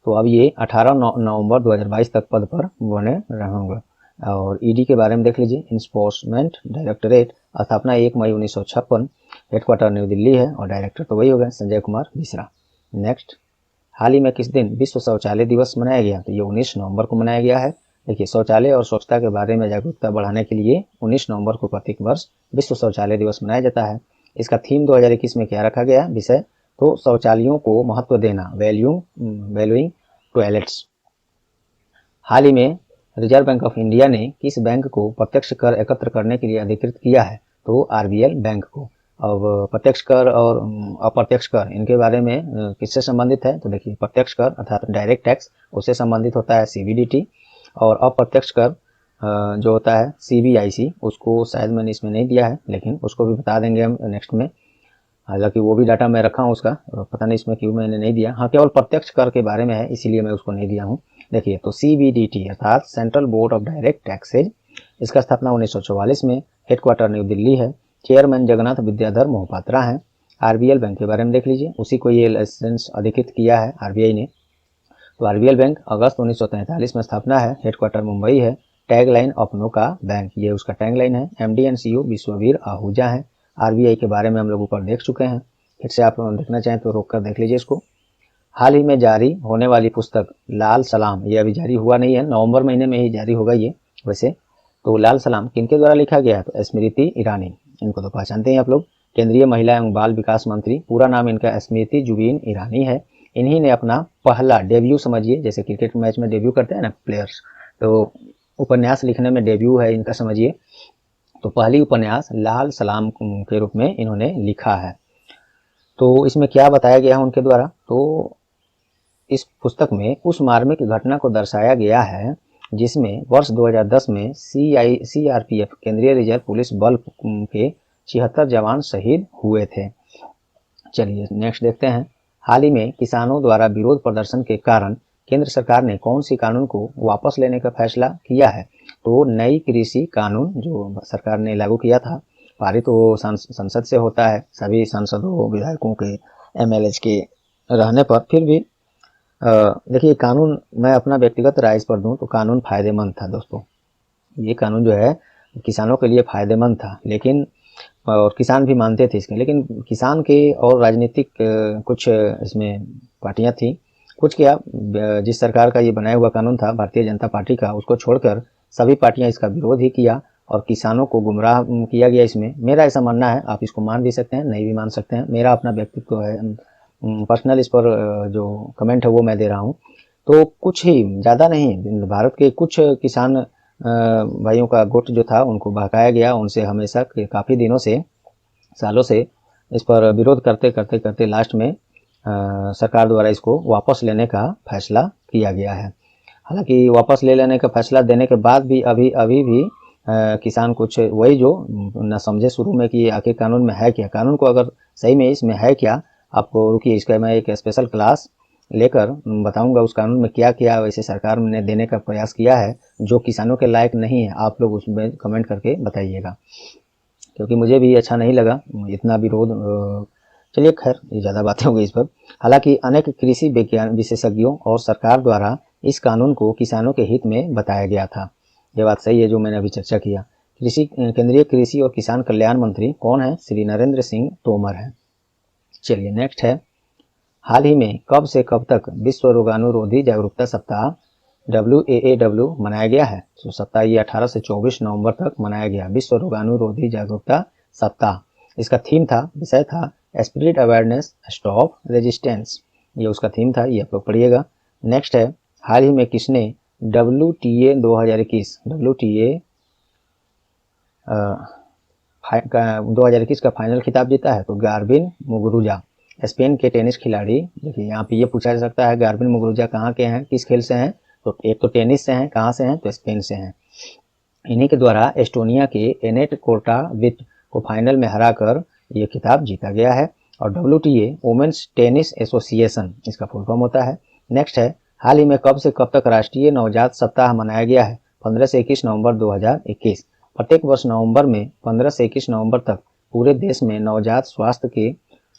तो अब ये 18 नवंबर 2022 तक पद पर बने रहेंगे। और ईडी के बारे में देख लीजिए, इन्फोर्समेंट डायरेक्टरेट, स्थापना 1 मई 1956, हेडक्वार्टर न्यू दिल्ली है, और डायरेक्टर तो वही हो गए संजय कुमार मिश्रा। नेक्स्ट, हाल ही में किस दिन विश्व शौचालय दिवस मनाया गया? तो ये 19 नवंबर को मनाया गया है। देखिए, शौचालय और स्वच्छता के बारे में जागरूकता बढ़ाने के लिए 19 नवंबर को प्रत्येक वर्ष विश्व शौचालय दिवस मनाया जाता है। इसका थीम 2021 में क्या रखा गया विषय? तो शौचालयों को महत्व देना, वैल्यूइंग टॉयलेट्स। हाल ही में रिजर्व बैंक ऑफ इंडिया ने किस बैंक को प्रत्यक्ष कर एकत्र करने के लिए अधिकृत किया है? तो आरबीएल बैंक को। अब प्रत्यक्ष कर और अप्रत्यक्ष कर इनके बारे में किससे संबंधित है? तो देखिए, प्रत्यक्ष कर अर्थात डायरेक्ट टैक्स, उससे संबंधित होता है सीबीडीटी, और अप्रत्यक्ष कर जो होता है सीबीआईसी, उसको शायद मैंने इसमें नहीं दिया है, लेकिन उसको भी बता देंगे हम नेक्स्ट में। हालांकि वो भी डाटा मैं रखा हूँ उसका, पता नहीं इसमें क्यों मैंने नहीं दिया। हाँ, केवल प्रत्यक्ष कर के बारे में है, इसीलिए मैं उसको नहीं दिया हूँ। देखिए, तो सीबीडीटी अर्थात central board of direct taxes, इसका स्थापना 1944 में, हेडक्वार्टर न्यू दिल्ली है, चेयरमैन जगन्नाथ विद्याधर मोहपात्रा हैं। आरबीएल बैंक के बारे में देख लीजिए, उसी को ये लाइसेंस अधिकृत किया है आरबीआई ने। तो आरबीएल बैंक अगस्त 1943 में स्थापना है, हेडक्वार्टर मुंबई है, टैगलाइन अपनों का बैंक, ये उसका टैगलाइन है। MD and CEO Vishwavir Ahuja है। आरबीआई के बारे में हम लोग ऊपर देख चुके हैं, फिर से आप देखना चाहें तो रोक कर देख लीजिए इसको। हाल ही में जारी होने वाली पुस्तक लाल सलाम, ये अभी जारी हुआ नहीं है, नवंबर महीने में ही जारी होगा ये वैसे। तो लाल सलाम किनके द्वारा लिखा गया है? तो स्मृति ईरानी, इनको तो पहचानते हैं आप लोग, केंद्रीय महिला एवं बाल विकास मंत्री। पूरा नाम इनका स्मृति जुबीन ईरानी है। इन्हीं ने अपना पहला डेब्यू, समझिए जैसे क्रिकेट मैच में डेब्यू करते हैं ना प्लेयर्स, तो उपन्यास लिखने में डेब्यू है इनका, समझिए। तो पहली उपन्यास लाल सलाम के रूप में इन्होंने लिखा है। तो इसमें क्या बताया गया है उनके द्वारा? तो इस पुस्तक में उस मार्मिक घटना को दर्शाया गया है जिसमें वर्ष 2010 में सीआरपीएफ केंद्रीय रिजर्व पुलिस बल के 76 जवान शहीद हुए थे। चलिए नेक्स्ट देखते हैं। हाल ही में किसानों द्वारा विरोध प्रदर्शन के कारण केंद्र सरकार ने कौन सी कानून को वापस लेने का फैसला किया है? तो नई कृषि कानून जो सरकार ने लागू किया था, पारित तो संसद से होता है, सभी सांसदों विधायकों के एमएलए के रहने पर, फिर भी देखिए कानून, मैं अपना व्यक्तिगत राय इस पर दूं तो कानून फायदेमंद था दोस्तों। ये कानून जो है किसानों के लिए फायदेमंद था, लेकिन और किसान भी मानते थे इसके, लेकिन किसान के और राजनीतिक कुछ इसमें पार्टियां थी, कुछ क्या, जिस सरकार का ये बनाया हुआ कानून था भारतीय जनता पार्टी का, उसको छोड़कर सभी पार्टियां इसका विरोध ही किया और किसानों को गुमराह किया गया इसमें। मेरा ऐसा मानना है, आप इसको मान भी सकते हैं, नहीं भी मान सकते हैं, मेरा अपना व्यक्तित्व है, पर्सनल इस पर जो कमेंट है वो मैं दे रहा हूँ। तो कुछ ही, ज़्यादा नहीं, भारत के कुछ किसान भाइयों का गुट जो था उनको बहकाया गया, उनसे हमेशा काफ़ी दिनों से, सालों से इस पर विरोध करते करते करते लास्ट में सरकार द्वारा इसको वापस लेने का फैसला किया गया है। हालांकि वापस ले लेने का फैसला देने के बाद भी अभी भी किसान कुछ वही जो न समझे शुरू में कि आखिर कानून में है क्या, कानून को अगर सही में इसमें है क्या, आपको रुकिए, इसका मैं एक स्पेशल क्लास लेकर बताऊंगा उस कानून में क्या क्या वैसे सरकार ने देने का प्रयास किया है जो किसानों के लायक नहीं है। आप लोग उसमें कमेंट करके बताइएगा, क्योंकि मुझे भी अच्छा नहीं लगा इतना विरोध। चलिए खैर, ये ज़्यादा बातें हो गई इस पर। हालांकि अनेक कृषि विज्ञान विशेषज्ञों और सरकार द्वारा इस कानून को किसानों के हित में बताया गया था। ये बात सही है जो मैंने अभी चर्चा किया। केंद्रीय कृषि और किसान कल्याण मंत्री कौन है? श्री नरेंद्र सिंह तोमर है। चलिए नेक्स्ट है, हाल ही में कब से कब तक विश्व रोगाणुरोधी जागरूकता सप्ताह WAAW मनाया गया है? तो सप्ताह ये 18 से 24 नवंबर तक मनाया गया, विश्व रोगाणुरोधी जागरूकता सप्ताह। इसका थीम था, विषय था स्प्रिट अवेयरनेस स्टॉप रेजिस्टेंस, ये उसका थीम था, ये आप लोग पढ़िएगा। नेक्स्ट है, हाल ही में किसने WTA 2021 2021 का फाइनल खिताब जीता है? तो गार्बिन मुगुरुजा, स्पेन के टेनिस खिलाड़ी। देखिए यहाँ पे ये पूछा जा सकता है गार्बिन मुगुरुजा कहाँ के हैं, किस खेल से हैं? तो एक तो टेनिस से हैं, कहाँ से हैं? तो स्पेन से हैं। इन्हीं के द्वारा एस्टोनिया के एनेट कोर्टाविट को फाइनल में हराकर ये खिताब जीता गया है। और WTA वुमेन्स टेनिस एसोसिएशन इसका फुल फॉर्म होता है। नेक्स्ट है, हाल ही में कब से कब तक राष्ट्रीय नवजात सप्ताह मनाया गया है? 15 से 21 नवंबर 2021। प्रत्येक वर्ष नवंबर में 15 से 21 नवंबर तक पूरे देश में नवजात स्वास्थ्य के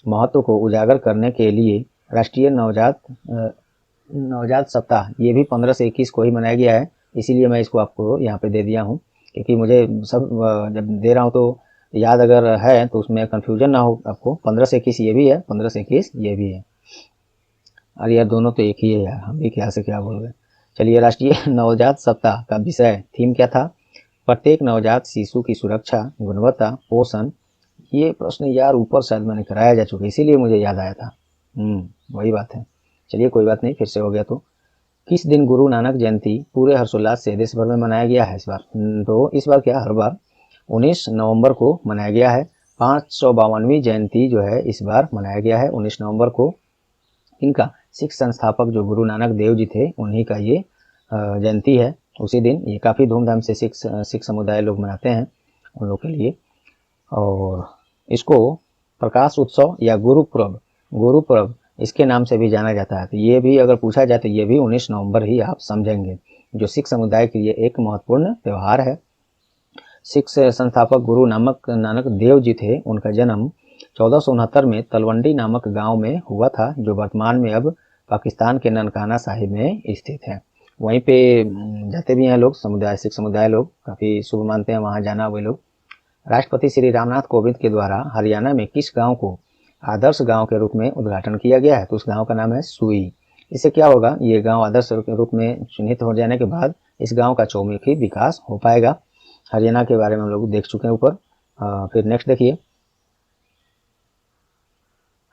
महत्व को उजागर करने के लिए राष्ट्रीय नवजात सप्ताह ये भी 15 से 21 को ही मनाया गया है। इसीलिए मैं इसको आपको यहाँ पे दे दिया हूँ, क्योंकि मुझे सब जब दे रहा हूँ तो याद अगर है तो उसमें कंफ्यूजन ना हो आपको। 15 से 21 ये भी है, 15 से 21 ये भी है। अरे यार दोनों तो एक ही है यार, हम भी क्या से क्या बोल रहे हैं। चलिए, राष्ट्रीय नवजात सप्ताह का विषय, थीम क्या था? प्रत्येक नवजात शिशु की सुरक्षा, गुणवत्ता, पोषण। ये प्रश्न यार ऊपर शायद मैंने कराया जा चुका है, इसीलिए मुझे याद आया था। वही बात है। चलिए कोई बात नहीं, फिर से हो गया तो। किस दिन गुरु नानक जयंती पूरे हर्षोल्लास से देश भर में मनाया गया है इस बार? तो इस बार क्या, हर बार 19 नवंबर को मनाया गया है। 552वीं जयंती जो है इस बार मनाया गया है 19 नवंबर को। इनका सिख संस्थापक जो गुरु नानक देव जी थे, उन्हीं का ये जयंती है उसी दिन। ये काफ़ी धूमधाम से सिख समुदाय लोग मनाते हैं उन लोग के लिए। और इसको प्रकाश उत्सव या गुरुपर्व इसके नाम से भी जाना जाता है। तो ये भी अगर पूछा जाए तो ये भी 19 नवंबर ही आप समझेंगे, जो सिख समुदाय के लिए एक महत्वपूर्ण त्यौहार है। सिख संस्थापक गुरु नानक देव जी थे, उनका जन्म 1469 में तलवंडी नामक गांव में हुआ था, जो वर्तमान में अब पाकिस्तान के ननकाना साहिब में स्थित है। वहीं पे जाते भी हैं लोग, सिख समुदाय लोग काफ़ी शुभ मानते हैं वहाँ जाना वे लोग। राष्ट्रपति श्री रामनाथ कोविंद के द्वारा हरियाणा में किस गांव को आदर्श गांव के रूप में उद्घाटन किया गया है? तो उस गांव का नाम है सुई। इससे क्या होगा, ये गांव आदर्श के रूप में चिन्हित हो जाने के बाद इस गांव का चौमुखी विकास हो पाएगा। हरियाणा के बारे में हम लोग देख चुके हैं ऊपर। फिर नेक्स्ट देखिए,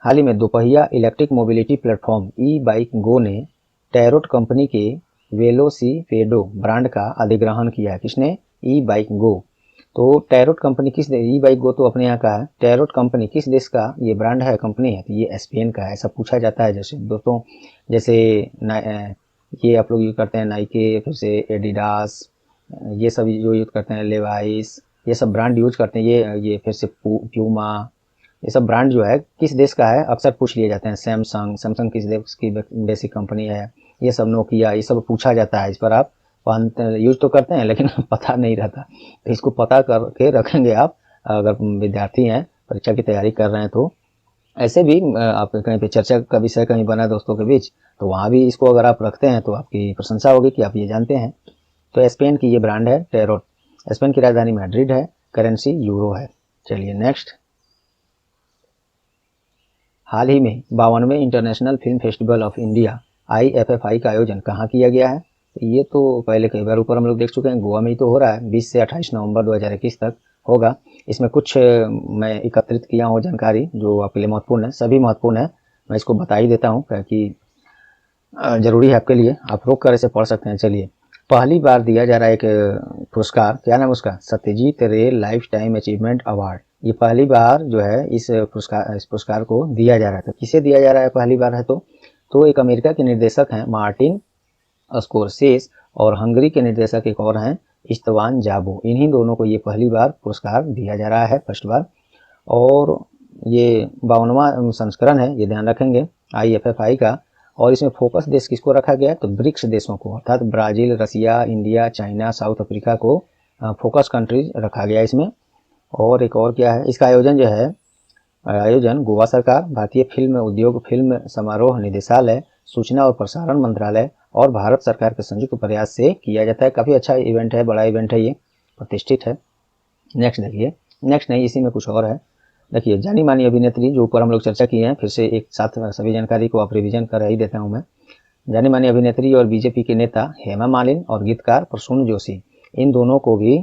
हाल ही में दोपहिया इलेक्ट्रिक मोबिलिटी प्लेटफॉर्म ई बाइक गो ने टैरोट कंपनी के वेलोसिपेडो ब्रांड का अधिग्रहण किया है। किसने? ई बाइक गो। तो टैरोट कंपनी किस देश, ई बाइक गो तो अपने यहाँ का है, टैरोट कंपनी किस देश का ये ब्रांड है, कंपनी है? तो ये स्पेन का है। ऐसा पूछा जाता है जैसे दोस्तों, जैसे ये आप लोग यूज करते हैं नाइके, फिर से एडिडास, ये सब जो यूज करते हैं, लेवाइस, ये सब ब्रांड यूज करते हैं। ये फिर से प्यूमा, ये सब ब्रांड जो है किस देश का है अक्सर पूछ लिए जाते हैं। सैमसंग किस देश की बेसिक कंपनी है, ये सब नोकिया, ये सब पूछा जाता है। इस पर आप यूज तो करते हैं लेकिन पता नहीं रहता, तो इसको पता करके रखेंगे आप अगर विद्यार्थी हैं, परीक्षा की तैयारी कर रहे हैं तो। ऐसे भी आप कहीं पे चर्चा का विषय कहीं बना दोस्तों के बीच, तो वहाँ भी इसको अगर आप रखते हैं तो आपकी प्रशंसा होगी कि आप ये जानते हैं। तो स्पेन की ये ब्रांड है टैरोट। स्पेन की राजधानी मैड्रिड है, करेंसी यूरो है। चलिए नेक्स्ट, हाल ही में 52वें international film festival of India IFFI का आयोजन कहाँ किया गया है? ये तो पहले कई बार ऊपर हम लोग देख चुके हैं, गोवा में ही तो हो रहा है। 20 से 28 नवंबर 2021 तक होगा। इसमें कुछ मैं एकत्रित किया हूँ जानकारी जो आपके लिए महत्वपूर्ण है, सभी महत्वपूर्ण है, मैं इसको बता ही देता हूँ क्योंकि जरूरी है आपके लिए, आप रोक कर इसे पढ़ सकते हैं। चलिए, पहली बार दिया जा रहा है एक पुरस्कार, क्या नाम उसका? सत्यजीत रे लाइफ टाइम अचीवमेंट अवार्ड। ये पहली बार जो है इस पुरस्कार को दिया जा रहा है। किसे दिया जा रहा है पहली बार है? तो एक अमेरिका के निर्देशक हैं मार्टिन स्कोरसेस, और हंगरी के निर्देशक एक और हैं इस्तवान जाबो। इन्हीं दोनों को ये पहली बार पुरस्कार दिया जा रहा है, फर्स्ट बार। और ये 52वां संस्करण है, ये ध्यान रखेंगे IFFI का। और इसमें फोकस देश किसको रखा गया है? तो ब्रिक्स देशों को, अर्थात ब्राजील, रसिया, इंडिया, चाइना, साउथ अफ्रीका को फोकस कंट्रीज रखा गया इसमें। और एक और क्या है, इसका आयोजन गोवा सरकार, भारतीय फिल्म उद्योग फिल्म समारोह निदेशालय, सूचना और प्रसारण मंत्रालय और भारत सरकार के संयुक्त प्रयास से किया जाता है। काफ़ी अच्छा इवेंट है, बड़ा इवेंट है, ये प्रतिष्ठित है। नेक्स्ट देखिए, नेक्स्ट नहीं, इसी में कुछ और है। देखिए, जानी मानी अभिनेत्री जो ऊपर हम लोग चर्चा किए हैं, फिर से एक साथ सभी जानकारी को आप रिवीजन कर ही देता हूँ मैं। जानी मानी अभिनेत्री और बीजेपी के नेता हेमा मालिनी और गीतकार प्रसून जोशी, इन दोनों को भी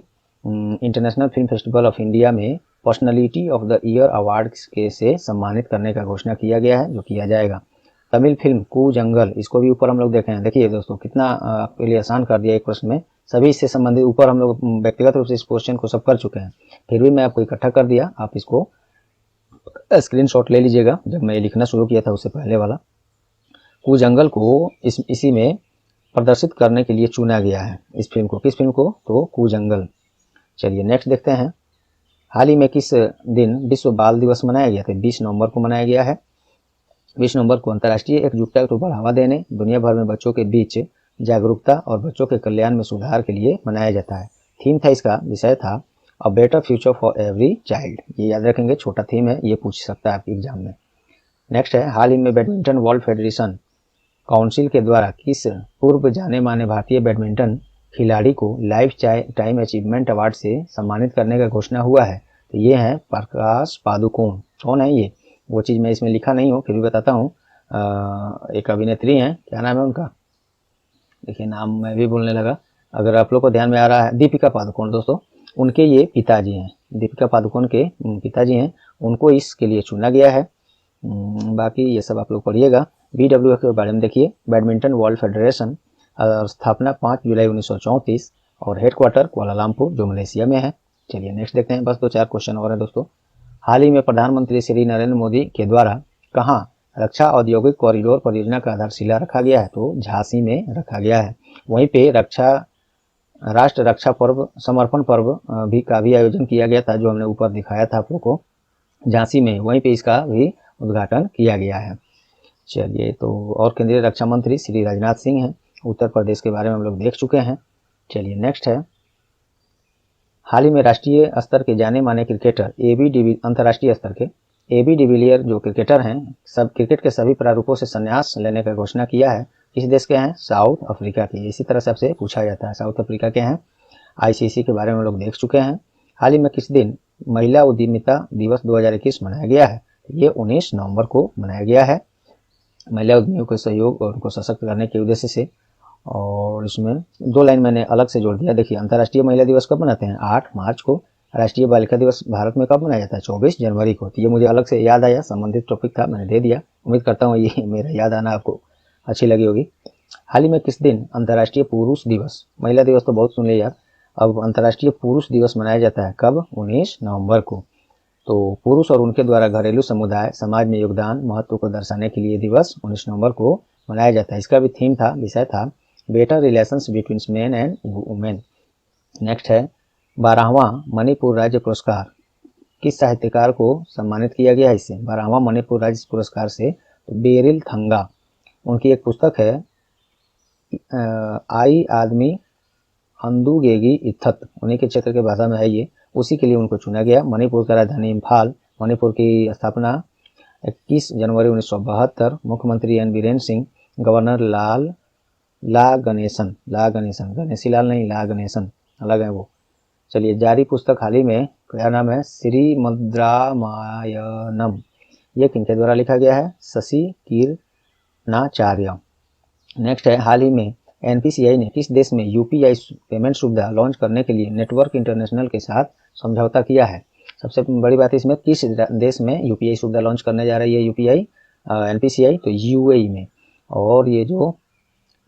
international film festival of India में personality of the year award के से सम्मानित करने का घोषणा किया गया है, जो किया जाएगा। तमिल फिल्म कू जंगल, इसको भी ऊपर हम लोग देखे हैं। देखिए दोस्तों, कितना आपके लिए आसान कर दिया एक प्रश्न में, सभी इससे संबंधित ऊपर हम लोग व्यक्तिगत रूप से इस क्वेश्चन को सब कर चुके हैं, फिर भी मैं आपको इकट्ठा कर दिया। आप इसको स्क्रीनशॉट ले लीजिएगा, जब मैं लिखना शुरू किया था उससे पहले वाला। कू जंगल को इसी में प्रदर्शित करने के लिए चुना गया है, इस फिल्म को। किस फिल्म को? तो कू जंगल। चलिए नेक्स्ट देखते हैं, हाल ही में किस दिन विश्व बाल दिवस मनाया गया था? 20 नवंबर को मनाया गया है। 20 नवंबर को अंतर्राष्ट्रीय एकजुटता को बढ़ावा देने, दुनिया भर में बच्चों के बीच जागरूकता और बच्चों के कल्याण में सुधार के लिए मनाया जाता है। थीम था, इसका विषय था a better future for every child. ये याद रखेंगे, छोटा थीम है, ये पूछ सकता है आपके एग्जाम में। नेक्स्ट है, हाल ही में बैडमिंटन वर्ल्ड फेडरेशन काउंसिल के द्वारा किस पूर्व जाने माने भारतीय बैडमिंटन खिलाड़ी को लाइफ टाइम अचीवमेंट अवार्ड से सम्मानित करने का घोषणा हुआ है? तो ये है प्रकाश पादुकोण। कौन है ये? वो चीज़ मैं इसमें लिखा नहीं हूँ, फिर भी बताता हूँ। एक अभिनेत्री हैं, क्या नाम है उनका? देखिए, नाम मैं भी बोलने लगा, अगर आप लोग को ध्यान में आ रहा है, दीपिका पादुकोण दोस्तों, उनके ये पिताजी हैं, दीपिका पादुकोण के पिताजी हैं, उनको इसके लिए चुना गया है। बाकी ये सब आप लोग पढ़िएगा। BWF के बारे में देखिए, बैडमिंटन वर्ल्ड फेडरेशन और स्थापना 5 जुलाई 1934 और हेडक्वार्टर कुआलालंपुर जो मलेशिया में है। चलिए नेक्स्ट देखते हैं, बस 2-4 क्वेश्चन और है दोस्तों। हाल ही में प्रधानमंत्री श्री नरेंद्र मोदी के द्वारा कहाँ रक्षा औद्योगिक कॉरिडोर परियोजना का आधारशिला रखा गया है? तो झांसी में रखा गया है। वहीं पे राष्ट्र रक्षा पर्व समर्पण पर्व का भी आयोजन किया गया था, जो हमने ऊपर दिखाया था आप लोग को, झांसी में, वहीं पे इसका भी उद्घाटन किया गया है। चलिए, तो और केंद्रीय रक्षा मंत्री श्री राजनाथ सिंह हैं। उत्तर प्रदेश के बारे में हम लोग देख चुके हैं। चलिए नेक्स्ट है, हाल ही में राष्ट्रीय स्तर के जाने माने क्रिकेटर अंतर्राष्ट्रीय स्तर के AB डिविलियर जो क्रिकेटर हैं, सब क्रिकेट के सभी प्रारूपों से संन्यास लेने का घोषणा किया है। किस देश के हैं? साउथ अफ्रीका के। इसी तरह से आपसे पूछा जाता है, साउथ अफ्रीका के हैं। ICC के बारे में हम लोग देख चुके हैं। हाल ही में किस दिन महिला उद्यमिता दिवस 2021 मनाया गया है? ये 19 नवंबर को मनाया गया है, महिला उद्यमियों के सहयोग और उनको सशक्त करने के उद्देश्य से। और इसमें 2 लाइन मैंने अलग से जोड़ दिया। देखिए, अंतर्राष्ट्रीय महिला दिवस कब मनाते हैं? 8 मार्च को। राष्ट्रीय बालिका दिवस भारत में कब मनाया जाता है? 24 जनवरी को। तो ये मुझे अलग से याद आया, संबंधित टॉपिक था, मैंने दे दिया। उम्मीद करता हूँ ये मेरा याद आना आपको अच्छी लगी होगी। हाल ही में किस दिन अंतर्राष्ट्रीय पुरुष दिवस, महिला दिवस तो बहुत सुन लिया, अब अंतर्राष्ट्रीय पुरुष दिवस मनाया जाता है कब? 19 नवंबर को। तो पुरुष और उनके द्वारा घरेलू समुदाय समाज में योगदान महत्व को दर्शाने के लिए दिवस 19 नवंबर को मनाया जाता है। इसका भी थीम था, विषय था better relations between main and women. Next है, 12वां मणिपुर राज्य पुरस्कार किस साहित्यकार को सम्मानित किया गया है? इससे 12वां मणिपुर राज्य पुरस्कार से तो बेरिल थंगा, उनकी एक पुस्तक है आई आदमी अंदुगेगी इत्थत, उन्हीं के क्षेत्र के भाषा में है ये, उसी के लिए उनको चुना गया। मणिपुर का राजधानी इम्फाल। मणिपुर की स्थापना 21 जनवरी 1972। मुख्यमंत्री एन बीरेन सिंह। गवर्नर गणेशी लाल नहीं, ला गणेशन अलग है वो। चलिए, जारी पुस्तक हाल ही में क्या नाम है? श्रीमद्रामायणम। ये किनके द्वारा लिखा गया है? शशि कीर्णाचार्य। नेक्स्ट है, हाल ही में NPCI ने किस देश में UPI पेमेंट सुविधा लॉन्च करने के लिए नेटवर्क इंटरनेशनल के साथ समझौता किया है? सबसे बड़ी बात इसमें, किस देश में UPI सुविधा लॉन्च करने जा रही है UPI NPCI? तो UAE में। और ये जो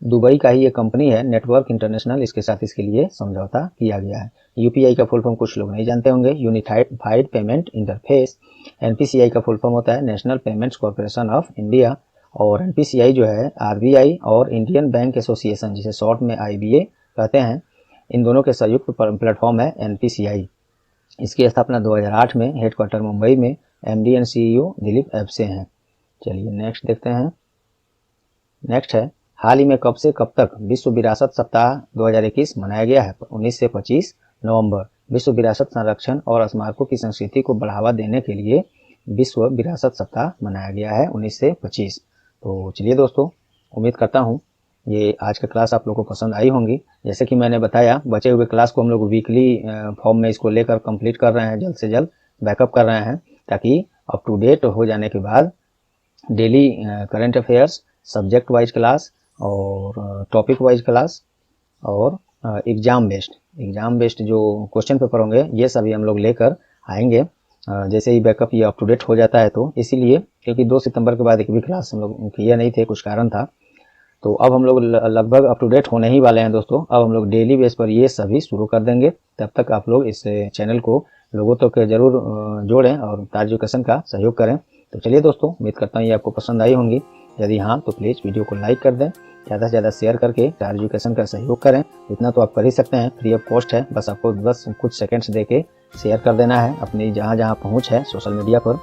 दुबई का ही ये कंपनी है नेटवर्क इंटरनेशनल, इसके साथ इसके लिए समझौता किया गया है। UPI का फुल फॉर्म कुछ लोग नहीं जानते होंगे, यूनिफाइड पेमेंट इंटरफेस। NPCI का फुल फॉर्म होता है national payments corporation of India. और NPCI जो है RBI और इंडियन बैंक एसोसिएशन, जिसे शॉर्ट में IBA कहते हैं, इन दोनों के संयुक्त प्लेटफॉर्म है NPCI। इसकी स्थापना 2008 में, हेडक्वार्टर मुंबई में, MD एंड CEO दिलीप एब्से हैं। चलिए नेक्स्ट देखते हैं। नेक्स्ट है, हाल ही में कब से कब तक विश्व विरासत सप्ताह 2021 मनाया गया है? 19 से 25 नवंबर। विश्व विरासत संरक्षण और स्मारकों की संस्कृति को बढ़ावा देने के लिए विश्व विरासत सप्ताह मनाया गया है 19 से 25। तो चलिए दोस्तों, उम्मीद करता हूँ ये आज का क्लास आप लोगों को पसंद आई होंगी। जैसे कि मैंने बताया, बचे हुए क्लास को हम लोग वीकली फॉर्म में इसको लेकर कंप्लीट कर रहे हैं, जल्द से जल्द बैकअप कर रहे हैं, ताकि अप टू डेट हो जाने के बाद daily current affairs, subject wise class और टॉपिक वाइज क्लास और एग्ज़ाम बेस्ड जो क्वेश्चन पेपर होंगे, ये सभी हम लोग लेकर आएंगे जैसे ही बैकअप ये अप टू डेट हो जाता है। तो इसीलिए, क्योंकि 2 सितंबर के बाद एक भी क्लास हम लोग किए नहीं थे, कुछ कारण था, तो अब हम लोग लगभग अप टू डेट होने ही वाले हैं दोस्तों। अब हम लोग डेली बेस पर ये सभी शुरू कर देंगे। तब तक आप लोग इस चैनल को लोगों तक जरूर जोड़ें और ताज एजुकेशन का सहयोग करें। तो चलिए दोस्तों, उम्मीद करता हूँ ये आपको पसंद आई होंगी। यदि हाँ, तो प्लीज़ वीडियो को लाइक कर दें, ज़्यादा से ज़्यादा शेयर करके ताज एजुकेशन का सहयोग करें। इतना तो आप कर ही सकते हैं, फ्री ऑफ कॉस्ट है। बस आपको कुछ सेकंड्स दे के शेयर कर देना है अपनी जहाँ जहाँ पहुँच है सोशल मीडिया पर।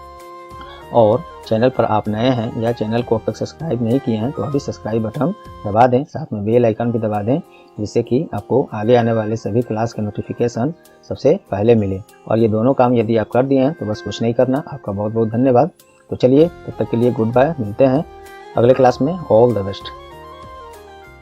और चैनल पर आप नए हैं या चैनल को अब तक सब्सक्राइब नहीं किए हैं, तो अभी सब्सक्राइब बटन दबा दें, साथ में बेल आइकन भी दबा दें, जिससे कि आपको आगे आने वाले सभी क्लास के नोटिफिकेशन सबसे पहले मिले। और ये दोनों काम यदि आप कर दिए हैं तो बस कुछ नहीं करना। आपका बहुत बहुत धन्यवाद। तो चलिए, तब तक के लिए गुड बाय, मिलते हैं अगले क्लास में। All the best.